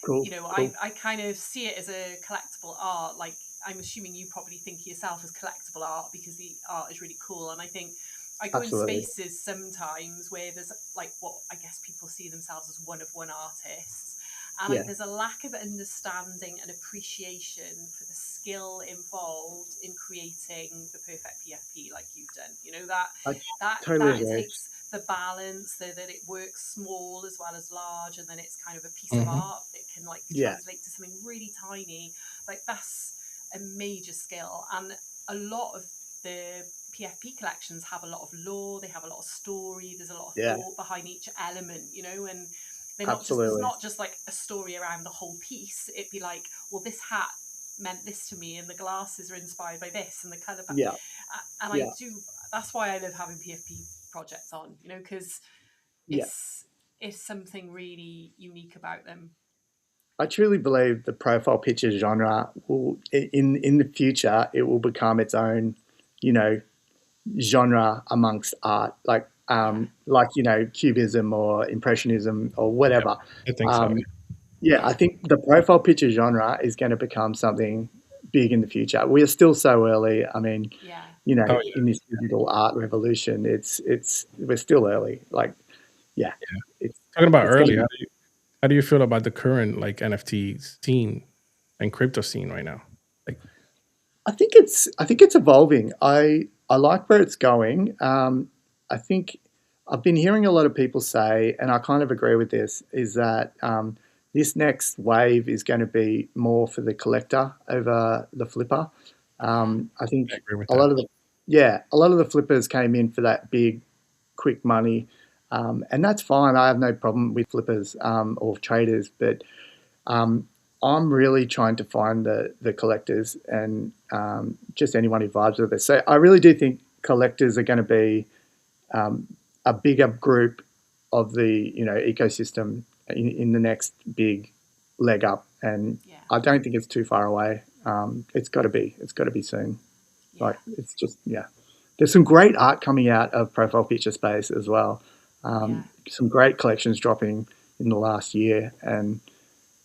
Cool. Cool. I kind of see it as a collectible art. Like, I'm assuming you probably think of yourself as collectible art because the art is really cool. And I think I go Absolutely. in spaces sometimes where there's like what I guess people see themselves as one of one artists. And Yeah. there's a lack of understanding and appreciation for the skill involved in creating the perfect PFP like you've done. I totally it agree. takes the balance, that it works small as well as large, and then it's kind of a piece of Mhm. art that can like Yeah. translate to something really tiny. Like, that's a major skill. And a lot of the PFP collections have a lot of lore, they have a lot of story, there's a lot of Yeah. thought behind each element, and there's Absolutely. not just like a story around the whole piece. It'd be like, well, this hat meant this to me, and the glasses are inspired by this, and the colour. Yeah. And Yeah. that's why I love having PFP projects on, because Yeah. it's something really unique about them. I truly believe the profile picture genre will, in the future, it will become its own, you know, genre amongst art, like cubism or impressionism or Yep, whatever. I think so. Yeah, I think the profile picture genre is going to become something big in the future. We are still so early. I mean, Yeah. Oh yeah. in this digital art revolution, we're still early. Like, yeah, it's Talking about it's going to early, be. how do you feel about the current like NFT scene and crypto scene right now? Like, I think it's evolving. I like where it's going. I think I've been hearing a lot of people say, and I kind of agree with this, is that this next wave is going to be more for the collector over the flipper. I I think agree with a that. lot of a lot of the flippers came in for that big, quick money, and that's fine. I have no problem with flippers or traders, but um, I'm really trying to find the collectors and just anyone who vibes with this. So I really do think collectors are going to be a bigger group of the ecosystem in the next big leg up, and Yeah. I don't think it's too far away. It's got to be. It's got to be soon. Yeah. Like, it's just, yeah. There's some great art coming out of profile picture space as well. Yeah. Some great collections dropping in the last year, and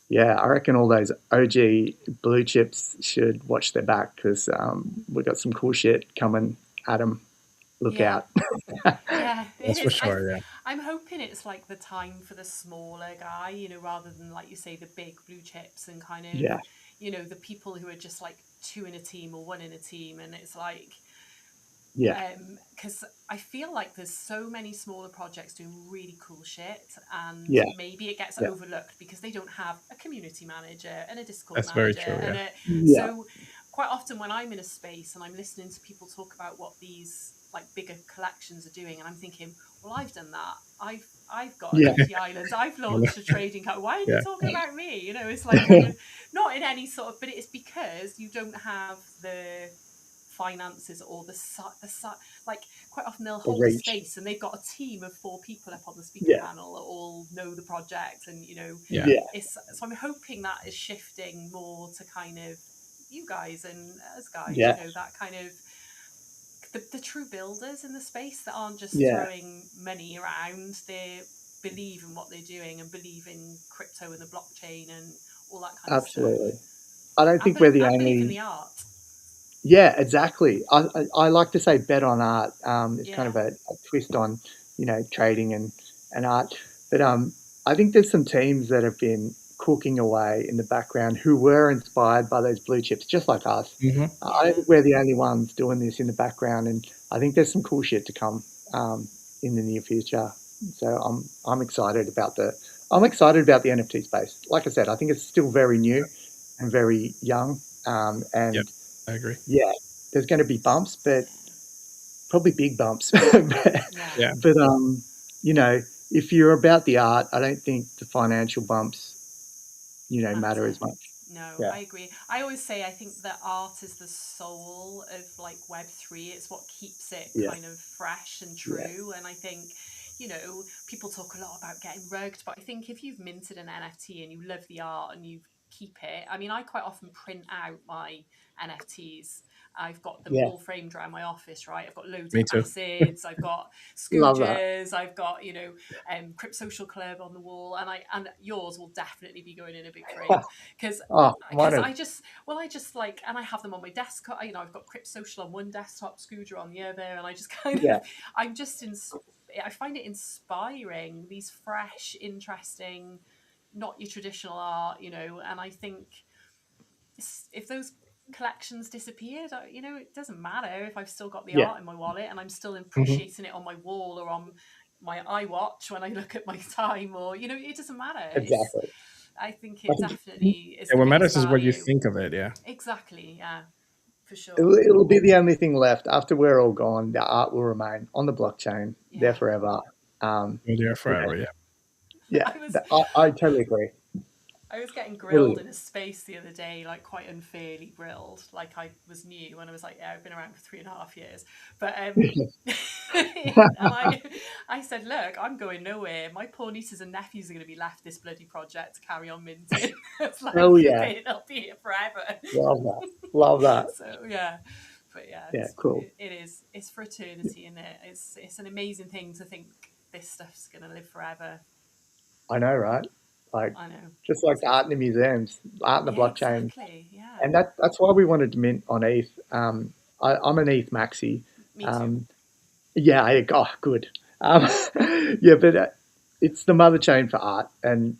yeah, I reckon all those OG blue chips should watch their back because we've got some cool shit coming at them. Look Yeah. out. Yeah, it That's for is. sure. Yeah. I'm hoping it's like the time for the smaller guy, rather than, like you say, the big blue chips and kind of, Yeah, the people who are just like two in a team or one in a team. And it's like, yeah, because I feel like there's so many smaller projects doing really cool shit, and yeah, maybe it gets yeah, overlooked because they don't have a community manager and a Discord That's very manager, true. and Yeah. yeah, so quite often when I'm in a space and I'm listening to people talk about what these like bigger collections are doing, and I'm thinking, well, I've done that. I've got yeah, NFT Islands. I've launched a trading card. Why are you Yeah. talking about me? It's like kind of not in any sort of, but it's because you don't have the finances or like quite often they'll the hold a reach. space and they've got a team of 4 people up on the speaker Yeah, panel that all know the project, and Yeah. yeah, it's so I'm hoping that is shifting more to kind of you guys and us guys, yeah, that kind of the true builders in the space that aren't just yeah, throwing money around. They believe in what they're doing and believe in crypto and the blockchain and all that kind of stuff, absolutely. I don't think we're the and believe in only. the art. Yeah, exactly. I like to say bet on art. It's kind Yeah. of a twist on, trading and art. But I think there's some teams that have been cooking away in the background who were inspired by those blue chips, just like us. Hmm. I don't Yeah. think we're the only ones doing this in the background. And I think there's some cool shit to come in the near future. So I'm excited about the NFT space. Like I said, I think it's still very new and very young. Yep, And I agree. yeah, there's going to be bumps, but Yeah. probably big bumps. but Yeah. Yeah. but you know, if you're about the art, I don't think the financial bumps, matter Matter. as much. No, Yeah, I agree. I always say I think that art is the soul of like Web3. It's what keeps it yeah, kind of fresh and yeah, true. And I think, people talk a lot about getting rugged, but I think if you've minted an NFT and you love the art and you keep it, I mean, I quite often print out my NFTs. I've got them yeah. all framed around my office, right? I've got loads of Me too. acids, I've got Love that. Scooges, I've got, Crypt Social Club on the wall, and yours will definitely be going in a big frame because Oh, I'm because honored. I just like, and I have them on my desktop. I've got Crypt Social on one desktop, Scooter on the other, and I just kind Yeah, of, I'm just in. I find it inspiring. These fresh, interesting, not your traditional art, and I think if those collections disappeared, it doesn't matter if I've still got the yeah, art in my wallet and I'm still Hmm. appreciating it on my wall or on my iWatch when I look at my time, or it doesn't matter. exactly. I think I it think definitely is Yeah, the what biggest matters is what you value. think of it. Yeah. Exactly. Yeah, for sure. it'll be the only thing left after we're all gone. The art will remain on the blockchain there Yeah. forever. You're there Yeah, forever. Yeah. yeah. I was I totally agree. I was getting grilled Totally. in a space the other day, like quite unfairly grilled. Like I was new and I was like, yeah, I've been around for 3.5 years. But and I said, look, I'm going nowhere. My poor nieces and nephews are going to be left this bloody project to carry on minting. It's Oh like yeah, they'll be here forever. love that. Love that. So yeah, but yeah, Yeah, cool. it's for eternity, and it's an amazing thing to think this stuff's going to live forever. I know, right? Like I know. just like the art in the museums, art in the Yeah, blockchain, exactly. Yeah, and that's why we wanted to mint on ETH. I'm an ETH maxi. me too. Um, yeah, good. Um, yeah, but it's the mother chain for art, and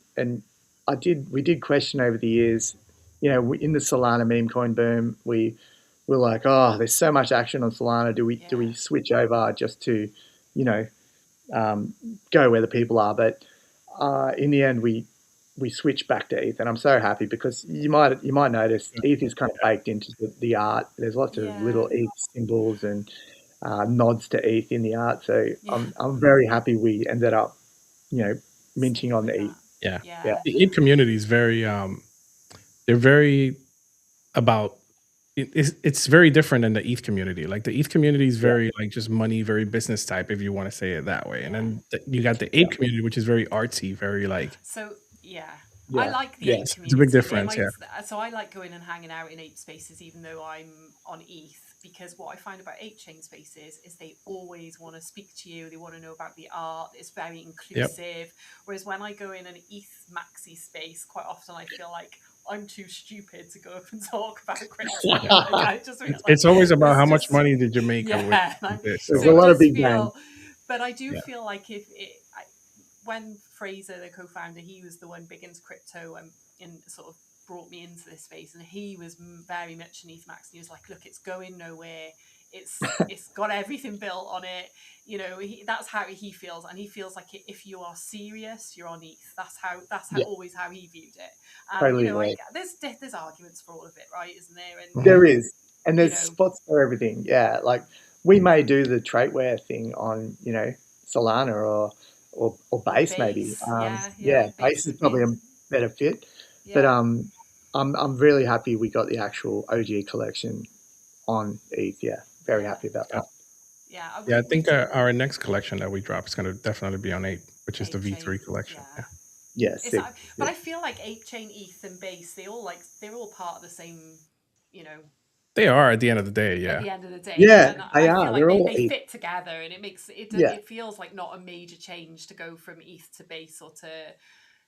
we did question over the years. In the Solana meme coin boom, we were like, oh, there's so much action on Solana. Do we Yeah, switch over just to, you know, um, go where the people are? But in the end, we switched back to ETH, and I'm so happy because you might notice ETH is kind of baked into the art. There's lots of yeah, little ETH symbols and nods to ETH in the art. So yeah. I'm very happy we ended up, you know, minting Sticking on with the ETH. that. Yeah. Yeah, Yeah, The ape community is very they're very about it's very different than the ETH community. Like the ETH community is yeah, very like just money, very business type, if you want to say it that way. And yeah. then you got the yeah, ape community, which is very artsy, very like So yeah, I yeah, like the yeah, ape it's a big community. They difference. might. Yeah. So I like going and hanging out in ape spaces, even though I'm on ETH. Because what I find about ape chain spaces is they always want to speak to you. They want to know about the art. It's very Yep. inclusive. Whereas when I go in an ETH maxi space, quite often I feel like I'm too stupid to go up and talk about crypto. Like I just feel like It's always about there's how much just money did you make with yeah. this. There's So So a it lot of does big names. feel, but I do yeah. feel like when Fraser, the co-founder, he was the one big into crypto and sort of brought me into this space, and he was very much an ETH Max. And he was like, "Look, it's going nowhere. It's got everything built on it. That's how he feels, and he feels like if you are serious, you're on ETH. That's how Yeah, always how he viewed it. And totally agree. there's arguments for all of it, right? Isn't there? And Mhm. There is, and you there's know, spots for everything. Yeah, like we may do the tradeware thing on, Solana or or Base maybe. base, yeah, Yeah, base Base is would probably be, a better fit, but yeah, I'm really happy we got the actual OG collection on ETH. Yeah, very yeah, happy about Yeah. that. yeah. Yeah, I We think do our next collection that we drop is going to definitely be on 8, which is the ape V3 chain, collection. yeah. Yeah. Yeah, It's sick, but sick. I feel like ape chain, ETH, and base, they're all part of the same, you know, They are at the end of the day. at Yeah. the end of the day, Yeah, and they I feel are. like They're all they ETH. fit together, and it makes Yeah, it feels like not a major change to go from ETH to base or to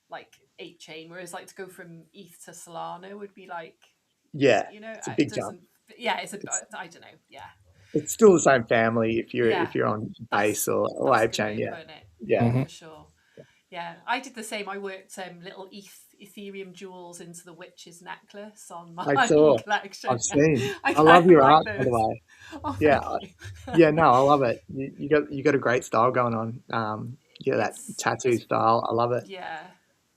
like ape chain, whereas like to go from ETH to Solana would be like, yeah. It's a it big jump. doesn't, yeah, It's I don't know, yeah, it's still the same family if you're yeah, if you're on Base that's or that's a Ape good way Chain. of Yeah, putting it, yeah, yeah, Hmm. for sure. Yeah, I did the same. I worked little ETH Ethereum jewels into the witch's necklace on my I saw. collection. I've seen. I I love kind of your like art, by the those. way. Oh, Yeah, thank you. yeah. No, I love it. You got a great style going on. Yeah, that tattoo It's style. I love it. yeah,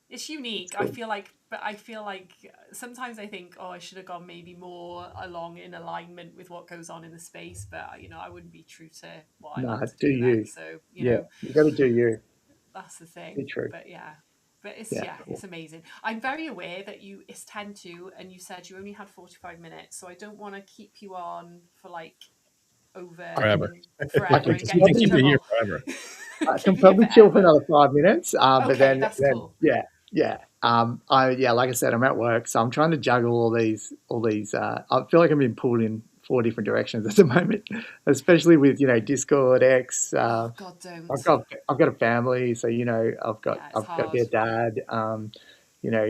it's unique. It's cool. But I feel like sometimes I think, oh, I should have gone maybe more along in alignment with what goes on in the space. But I wouldn't be true to what I Nah, like to do do then. you? So Yeah, you got to do you. that's the Be thing. true. But Yeah, it's cool. amazing. I'm very aware that it's 10 to, and you said you only had 45 minutes, so I don't want to keep you on for like over Forever. I forever can and get We you can into keep it probably here trouble. forever. I can Keep you here probably chill for forever. another 5 minutes. But Okay, that's then cool. yeah, yeah. Like I said, I'm at work, so I'm trying to juggle all these. I feel like I'm being pulled in four different directions at the moment, especially with Discord, X. Oh God, don't. I've got a family, so Yeah, it's I've got to be hard. a dad. You know,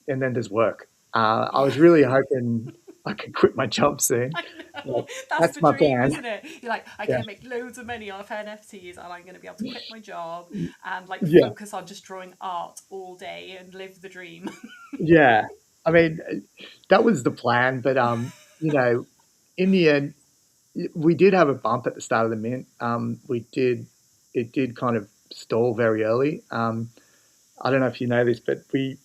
and then there's work. I Yeah. was really hoping I could quit my job soon. I Like, know. That's that's the my dream, plan. isn't it? You're like, I'm Yeah, going to make loads of money off NFTs and I'm going to be able to quit my job and like yeah, focus on just drawing art all day and live the dream. yeah. I mean, that was the plan, but you know, in the end, we did have a bump at the start of the mint. It did kind of stall very early. I don't know if you know this, but we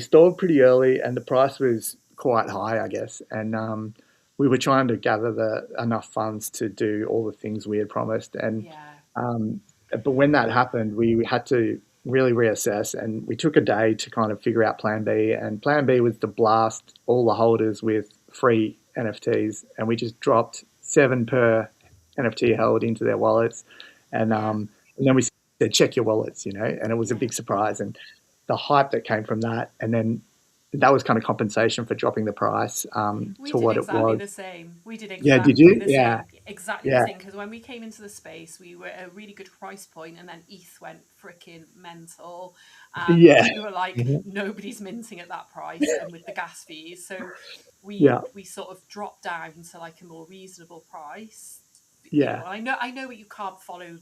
stalled pretty early, and the price was quite high, I guess. And we were trying to gather the enough funds to do all the things we had promised. And Yeah. um, but when that happened, we had to really reassess, and we took a day to kind of figure out Plan B. And Plan B was to blast all the holders with free NFTs, and we just dropped 7 per NFT held into their wallets, Yeah. and then we said check your wallets, and it was a Yeah. big surprise, and the hype that came from that, and then that was kind of compensation for dropping the price We to did what it exactly was. the same. We did Yeah, did exactly you? the Yeah, same. Exactly the yeah, same. Because when we came into the space, we were at a really good price point, and then ETH went freaking mental, and yeah, we were like, Mhm. nobody's minting at that price, and with the gas fees, so yeah, we sort of dropped down to like a more reasonable price. yeah, I know what you can't follow.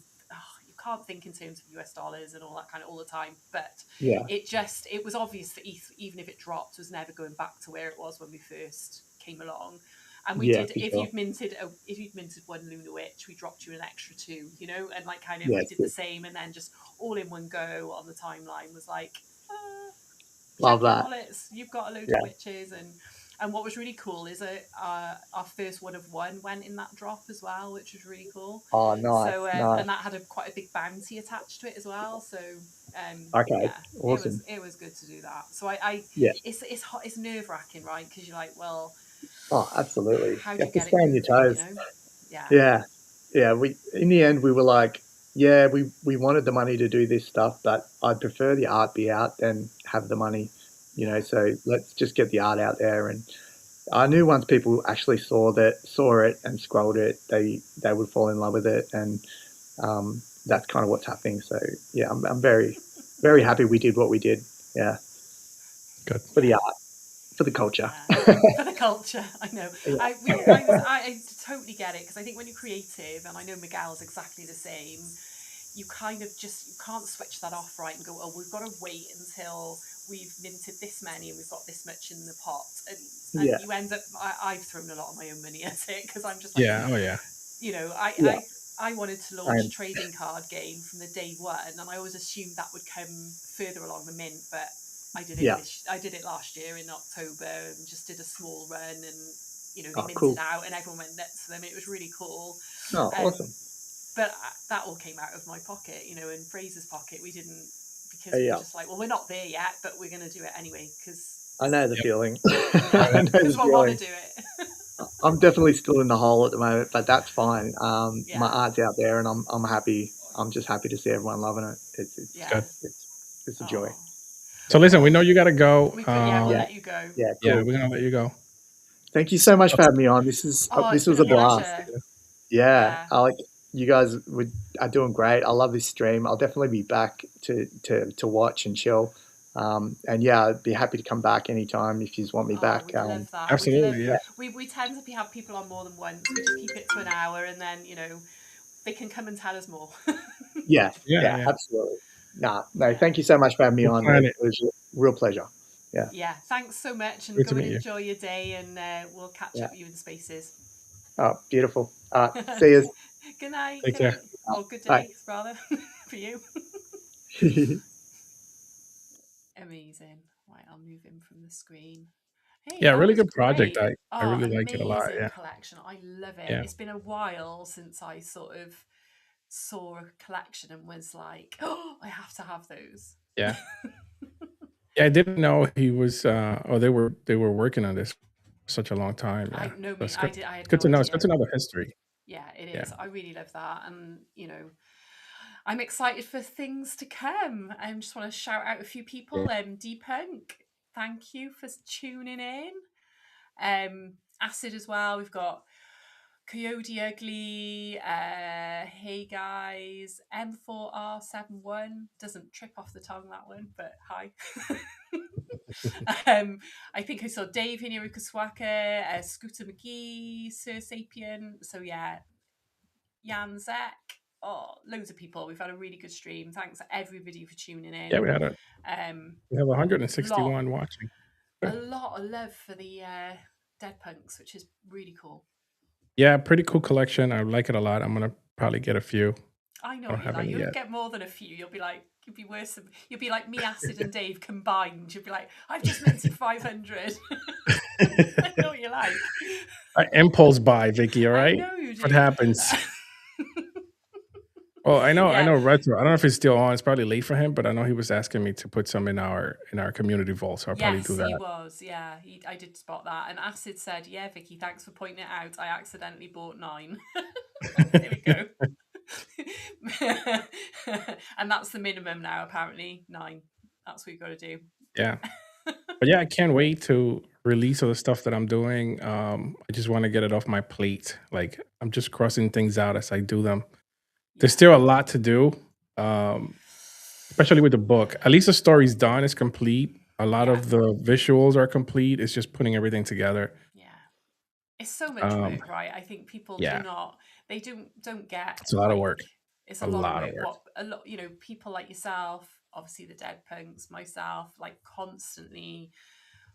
You can't think in terms of US dollars and all that kind of all the time, but yeah, it was obvious that ETH, even if it dropped, was never going back to where it was when we first came along. And we yeah, did, for sure. if you'd minted one Lunar Witch, we dropped you an extra two, and like kind of Yeah, we it's did the good. same, and then just all in one go on the timeline was like, Love check your that. wallets. You've got a load of Yeah. witches, and what was really cool is that our first one of one went in that drop as well, which was really cool. Oh, nice, So nice. and that had quite a big bounty attached to it as well. So Okay, yeah, awesome. it was good to do that. So I Yeah. it's nerve wracking, right? Because you're like, well, Oh, absolutely. how You do you have to get stay it on your moving? toes. Yeah, Yeah, yeah. We in the end we were like, yeah, we wanted the money to do this stuff, but I'd prefer the art be out than have the money. yeah, So let's just get the art out there. And I knew once people actually saw it and scrolled it, they would fall in love with it, and that's kind of what's happening. So yeah, I'm very very happy we did what we did. Yeah, Good. for the yeah. art, for the culture. Yeah, for the culture. I know. Yeah, I totally get it because I think when you're creative, and I know Miguel's exactly the same. You kind of just you can't switch that off, right, and go, oh, we've got to wait until we've minted this many and we've got this much in the pot, and yeah, you end up. I've thrown a lot of my own money at it because I'm just like, Yeah. Oh yeah. yeah. I wanted to launch a And trading card game from the day one, and I always assumed that would come further along the mint, but yeah. I did it last year in October and just did a small run, and they Oh, minted cool. out and everyone went nuts for them. It was really cool. Oh, Um, awesome. but that all came out of my pocket, in Fraser's pocket. We didn't, because we were Yeah, just like, well, we're not there yet, but we're going to do it anyway because I know the Yep. feeling. yeah, I know because the I want to feeling. do it. I'm definitely still in the hole at the moment, but that's fine. My Yeah, art's out there, and I'm happy. I'm just happy to see everyone loving it. yeah. Good. It's a joy. Oh, So listen, we well, know you got to go. we'll Yeah, let you go. yeah, Yeah, cool. we're gonna let you go. Thank you so much for having me on. Oh, it's This been was a a blast. pleasure. Yeah, Yeah. I like you guys are doing great. I love this stream. I'll definitely be back to watch and chill. And yeah, I'd be happy to come back anytime if you want me Oh, back. we'd love that. We'd love. Absolutely. Yeah. We tend to have people on more than once. We just keep it to an hour, and then they can come and tell us more. Yeah, Yeah. yeah, Yeah. absolutely. No, Yeah. thank you so much for having me We'll on. plan it. real pleasure. Yeah. Yeah, thanks so much, and Great go to and meet you. enjoy your day, and we'll catch Yeah. up with you in spaces. Oh, beautiful. See you. Good night. Take Good care. night. Or good Bye. day, rather, for you. Amazing. Right, I'll move him from the screen. Hey, Yeah, that really was good project. great. I Oh, really like it a lot. amazing Yeah. collection. I love it. Yeah. It's been a while since I sort of saw a collection and was like, oh, I have to have those. Yeah. Yeah, I didn't know he was or they were working on this for such a long time. I Yeah. know me. That's good. I It's had good no to know. It's good idea. to know the history. Yeah, it Yeah. is. I really love that. And, I'm excited for things to come. I just want to shout out a few people. Yeah. D-Punk, thank you for tuning in. Acid as well. We've got Coyote Ugly, hey guys, M4R71. Doesn't trip off the tongue, that one, but hi. I think I saw Dave Hiniru Kaswaka, Scooter McGee, Sir Sapien. So yeah, Jan Zek. Oh, loads of people. We've had a really good stream. Thanks everybody for tuning Yeah, in. we have Lot 161 watching. a Good. lot of love for the Dead Punks, which is really cool. Yeah, pretty cool collection. I like it a lot. I'm gonna probably get a few. I know I don't what you have like. any You'll yet. get more than a few. You'll be like, you'll be worse. You'll be like me, Acid, and Dave combined. You'll be like, I've just minted 500. I know what you like. Impulse buy, Vicky. All I right, know you what do. happens? Well, I Yeah. know Retro. I don't know if it's still on. It's probably late for him, but I know he was asking me to put some in our community vault, so I'll probably do Yes, he that. was. Yeah, I did spot that. And Acid said, "Yeah, Vicky, thanks for pointing it out. I accidentally bought 9." There we go. And that's the minimum now. Apparently, 9. That's what you got to do. Yeah, but yeah, I can't wait to release all the stuff that I'm doing. I just want to get it off my plate. Like I'm just crossing things out as I do them. There's Yeah. still a lot to do, um, especially with the book. At least the story's done. It's complete. A lot Yeah. of the visuals are complete. It's just putting everything together. Yeah. It's so much Um, work, right? I think people do yeah, not, they don't get it's a lot of like, work. it's A a lot of lot of work. work. What a lot, people like yourself, obviously the Dead Punks, myself, like constantly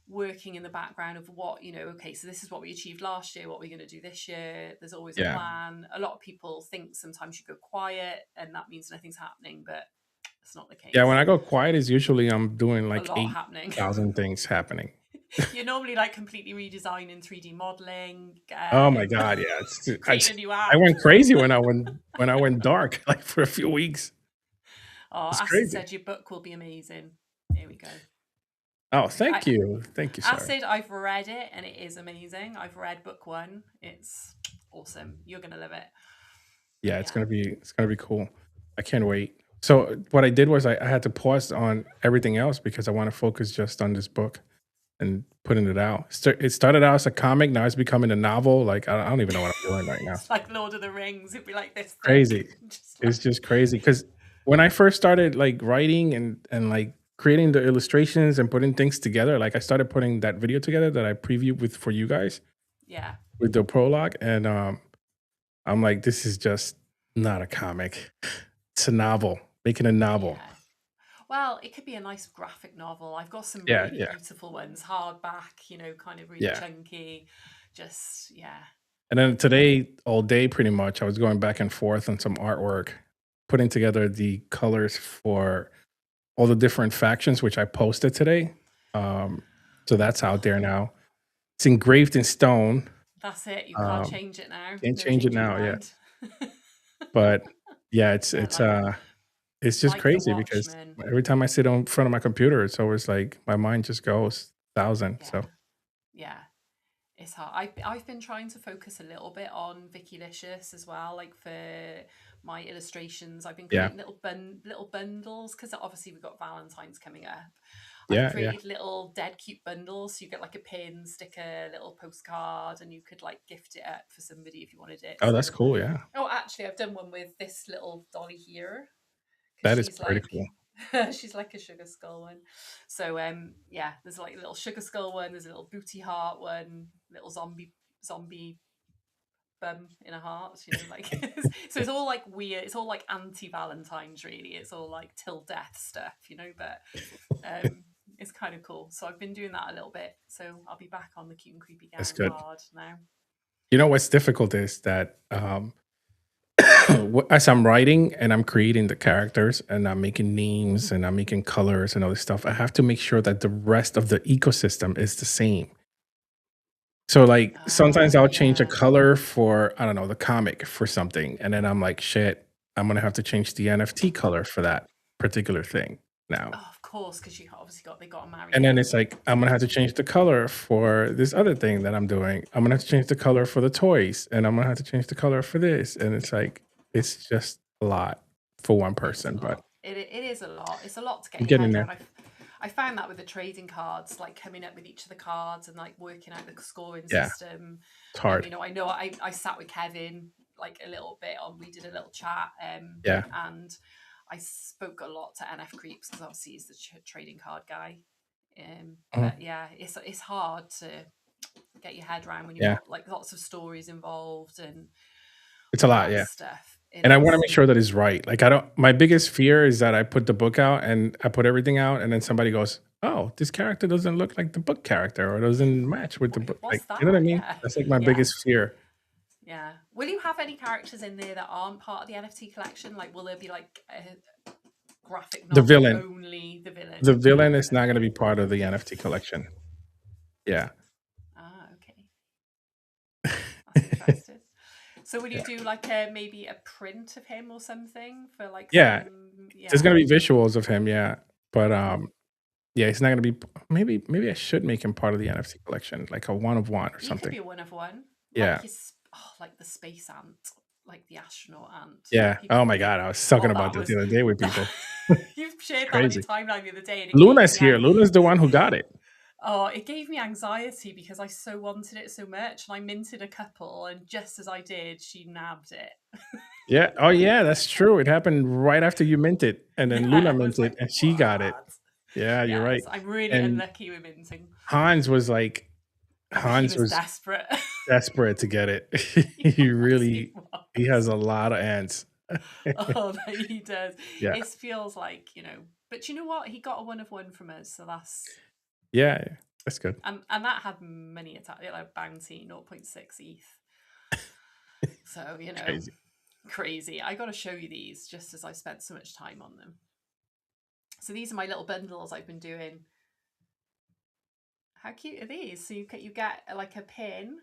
working in the background of what, okay, so this is what we achieved last year, what we're going to do this year. There's always a Yeah. plan. A lot of people think sometimes you go quiet and that means nothing's happening, but it's not the case. Yeah, when I go quiet, is usually I'm doing A like lot happening. 8,000 things happening. You're normally like completely redesigning 3D modeling. Oh my god, yeah! Creating a new app. I went crazy when I went dark, like for a few weeks. Oh, It's Acid crazy. said your book will be amazing. There we go. Oh, thank you, sir. Acid, I've read it and it is amazing. I've read book 1. It's awesome. You're gonna love it. Yeah, it's gonna be cool. I can't wait. So what I did was I had to pause on everything else because I want to focus just on this book and putting it out. It started out as a comic, now it's becoming a novel. Like I don't even know what I'm doing right now. It's like Lord of the Rings. It'd be like this thick. Crazy. It's just crazy because when I first started like writing and like creating the illustrations and putting things together, like I started putting that video together that I previewed with for you guys. Yeah. With the prologue, and I'm like, this is just not a comic. It's a novel. Making a novel. Yeah. Well, it could be a nice graphic novel. I've got some Yeah, really yeah. beautiful ones, hardback, kind of really Yeah. chunky. Just And then today, all day, pretty much, I was going back and forth on some artwork, putting together the colors for all the different factions, which I posted today. So that's out there now. It's engraved in stone. That's it. You can't change it now. Can't No change it changing now, yeah. mind. But yeah, it's just like crazy The because Watchmen. every time I sit in front of my computer, it's always like my mind just goes 1,000. Yeah. So Yeah. It's hard. I've been trying to focus a little bit on Vicky Licious as well, like for my illustrations. I've been Yeah. creating little bundles because obviously we've got Valentine's coming up. Yeah, I've created little dead cute bundles, so you get like a pin, sticker, little postcard, and you could like gift it up for somebody if you wanted it. Oh, that's cool. Yeah, Oh, actually, I've done one with this little dolly here. that is She's pretty like, cool. she's like a sugar skull one. So yeah, there's like a little sugar skull one, there's a little booty heart one, little zombie bum in a heart, like so it's all like weird, it's all like anti-Valentine's really, it's all like till death stuff, but It's kind of cool. So I've been doing that a little bit. So I'll be back on the cute and creepy gang That's good. hard now. You know what's difficult is that as I'm writing and I'm creating the characters and I'm making names and I'm making colors and all this stuff, I have to make sure that the rest of the ecosystem is the same. So like sometimes I'll change a Yeah. color for, I don't know, the comic for something. And then I'm like, shit, I'm gonna have to change the NFT color for that particular thing now. Oh, of course, because you obviously they got to marry. And then it. it's like, I'm gonna have to change the color for this other thing that I'm doing. I'm gonna have to change the color for the toys, and I'm gonna have to change the color for this. And it's like, it's just a lot for one It's a person, but lot. It is a lot. It's a lot to get I'm your getting head there. around. I found that with the trading cards, like coming up with each of the cards and like working out the scoring Yeah, system. it's hard. You know, I sat with Kevin like a little bit on. We did a little chat. Yeah. And I spoke a lot to NF Creeps because obviously he's the trading card guy. But yeah, it's hard to get your head around when you've got like lots of stories involved and It's a all lot, that yeah. stuff. And I want to make sure that it's right. Like my biggest fear is that I put the book out and I put everything out and then somebody goes, "Oh, this character doesn't look like the book character or doesn't match with the book." What's Like, you know what I that? mean? Yeah. That's like my Yeah. biggest fear. Yeah. Will you have any characters in there that aren't part of the NFT collection? Like, will there be like a graphic novel The villain. only? The villain. The villain is not going to be part of the NFT collection. Yeah. Ah, okay. That's interesting. So will you do like maybe a print of him or something for like Yeah. yeah. There's going to be visuals of him, yeah. But yeah, he's not going to be. Maybe I should make him part of the NFT collection, like a one of one or He something. could be a one of one. Yeah. Like the space ant, like the astronaut ant. Yeah. Oh my god, I was talking about this the other day with people. You've shared that on Crazy. your timeline the other day. And Luna's here. Luna's the one who got it. Oh, it gave me anxiety because I so wanted it so much, and I minted a couple, and just as I did, she nabbed it. Yeah. Oh, yeah. That's true. It happened right after you minted, and then Luna minted, like, and she got it. Yeah, you're right. I'm really and unlucky with minting. Hans was like, He was desperate. Desperate to get it. He has a lot of ants. Oh, he does. Yeah. It feels like, but you know what? He got a one of one from us, so that's. Yeah, that's good. And that had many attacks, like bounty 0.6 ETH. So, crazy. I got to show you these just as I spent so much time on them. So these are my little bundles I've been doing. How cute are these? So you get like a pin.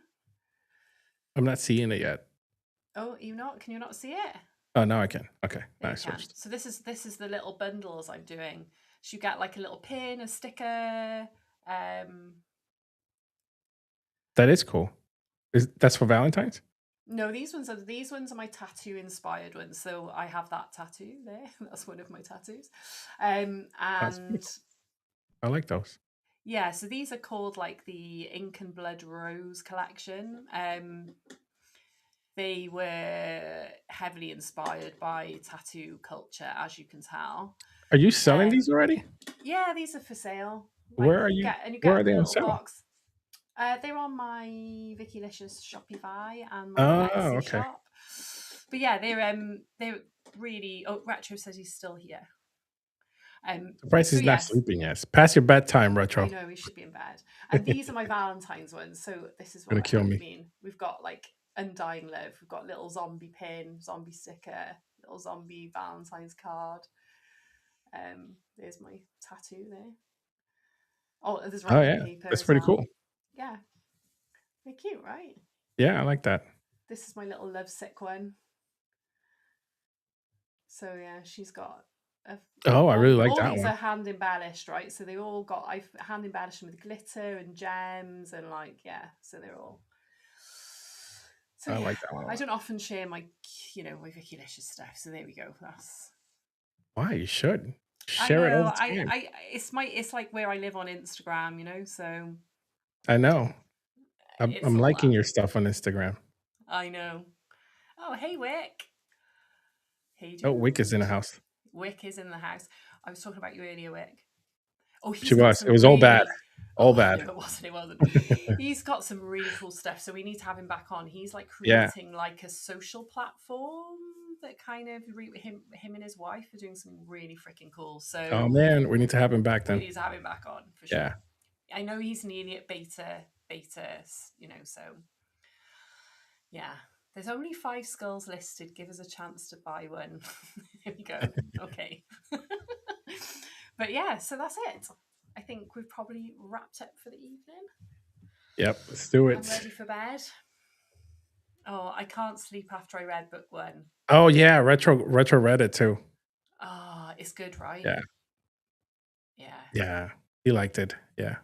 I'm not seeing it yet. Oh, can you not see it? Oh, now I can. Okay, nice. So this is the little bundles I'm doing. So you get like a little pin, a sticker. That is cool. That's for Valentine's? No, these ones are my tattoo inspired ones. So I have that tattoo there. That's one of my tattoos. And cool. I like those. Yeah, so these are called like the Ink and Blood Rose collection. They were heavily inspired by tattoo culture, as you can tell. Are you selling these already? Yeah, these are for sale. Where are you? Where are they on sale? Box. They're on my Vicilicious Shopify and my Etsy shop. But yeah, they're really. Oh, Retro says he's still here. The price is not sleeping yet. It's past your bedtime, Retro. I know, we should be in bed. And these are my Valentine's ones. So this is what gonna kill me. mean. We've got like Undying Love. We've got little zombie pin, zombie sticker, little zombie Valentine's card. There's my tattoo there. Oh, there's wrapping paper. That's pretty cool. Yeah, they're cute, right? Yeah, I like that. This is my little lovesick one. So yeah, she's got. I really like that one. All these are hand embellished, right? So they all got I've hand embellished them with glitter and gems and so they're all. So I like that one. I don't often share my my Vicilicious stuff, so there we go. That's why you should share it all the time. It's like where I live on Instagram, so. I know. I'm liking your stuff on Instagram. I know. Oh, hey, Wick. Hey, oh, Wick is in the house. Wick is in the house. I was talking about you earlier, Wick. Oh, she was. It was all bad. All bad. No, it wasn't. He's got some really cool stuff, so we need to have him back on. He's like creating like a social platform that kind of him and his wife are doing something really freaking cool. Oh So man, we need to have him back we then. need to have him back on for Yeah. sure. I know he's nearly at beta, so yeah. There's only 5 skulls listed. Give us a chance to buy one. There we go. Okay. But yeah, so that's it. I think we've probably wrapped up for the evening. Yep. Let's do I'm it. ready for bed. Oh, I can't sleep after I read book 1. Oh yeah, retro read it too. Ah, it's good, right? Yeah. Yeah. Yeah. He liked it. Yeah.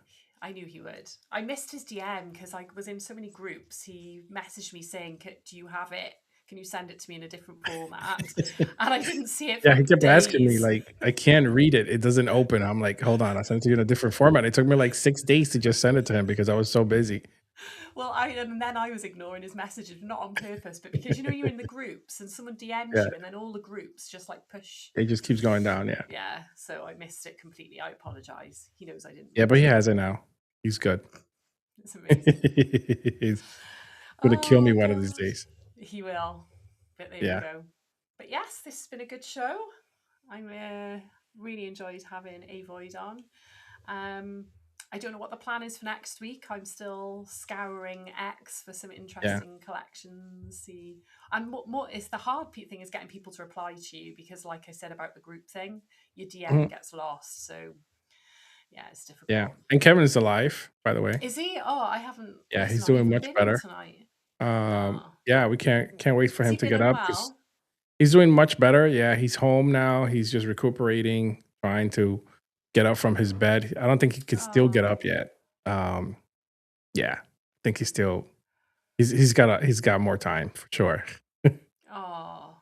I knew he would. I missed his DM because I was in so many groups. He messaged me saying, "Do you have it? Can you send it to me in a different format?" And I didn't see it for Yeah, he like kept asking me, days. like, I can't read it. It doesn't open. I'm like, hold on, I sent it to you in a different format. It took me like 6 days to just send it to him because I was so busy. Well, and then I was ignoring his messages, not on purpose, but because you're in the groups and someone DMs Yeah. you, and then all the groups just like push. It just keeps going down. Yeah. Yeah, so I missed it completely. I apologize. He knows I didn't. Yeah, but he has it now. He's good. It's amazing. He's gonna kill me Oh one of these God, days. he will. But there we Yeah. go. But yes, this has been a good show. I really enjoyed having Avoid on. I don't know what the plan is for next week. I'm still scouring X for some interesting collections. See, and more is the hard thing is getting people to reply to you because, like I said about the group thing, your DM gets lost. So yeah, it's difficult. Yeah. And Kevin is alive, by the way. Is he? Oh, I haven't. Yeah, he's Listen, I've doing even much been better. in tonight. Yeah, we can't wait for Has him he to been get up. unwell? He's doing much better. Yeah, he's home now. He's just recuperating, trying to get up from his bed. I don't think he can still get up yet. Yeah, I think he's got more time for sure. Oh.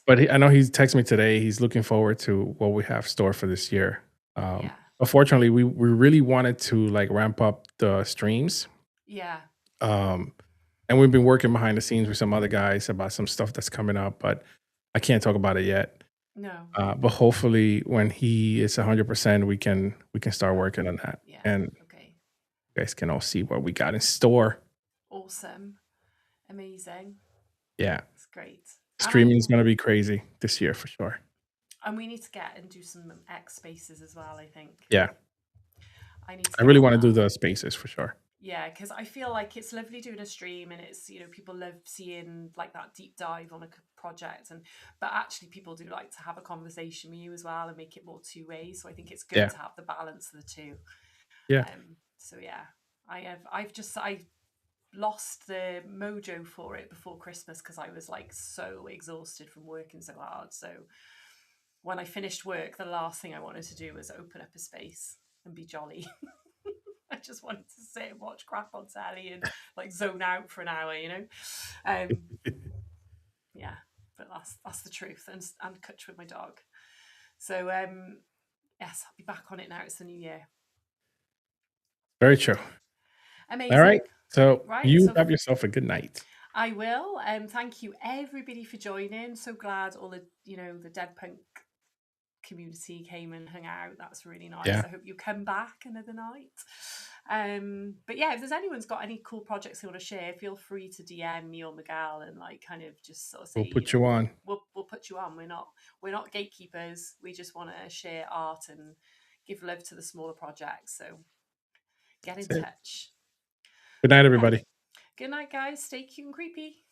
But I know he's texted me today. He's looking forward to what we have stored for this year. Yeah. Unfortunately, we really wanted to like ramp up the streams. Yeah. And we've been working behind the scenes with some other guys about some stuff that's coming up, but I can't talk about it yet. No. But hopefully, when he is 100%, we can start working on that, Yeah. and Okay. you guys can all see what we got in store. Awesome. Amazing. Yeah, It's great. streaming is going to be crazy this year for sure. And we need to get and do some X spaces as well, I think. Yeah, I really want to do the spaces for sure. Yeah, because I feel like it's lovely doing a stream, and it's people love seeing like that deep dive on a project, but actually people do like to have a conversation with you as well and make it more two-way. So I think it's good to have the balance of the two. Yeah. So yeah, I lost the mojo for it before Christmas because I was like so exhausted from working so hard. So when I finished work, the last thing I wanted to do was open up a space and be jolly. I just wanted to sit and watch crap on telly and like zone out for an hour, Yeah, but that's the truth, and catch with my dog. So yes, I'll be back on it now. It's the new year. Very true. Amazing. All right. So have yourself a good night. I will. Thank you everybody for joining. So glad all the the Dead Punk community came and hung out. That's really nice. I hope you come back another night. But yeah, if there's anyone's got any cool projects they want to share, feel free to DM me or Miguel and like kind of just sort of say we'll put you on. We'll put you on. We're not gatekeepers. We just want to share art and give love to the smaller projects. So get in touch. Good night, everybody. Good night, guys. Stay cute and creepy.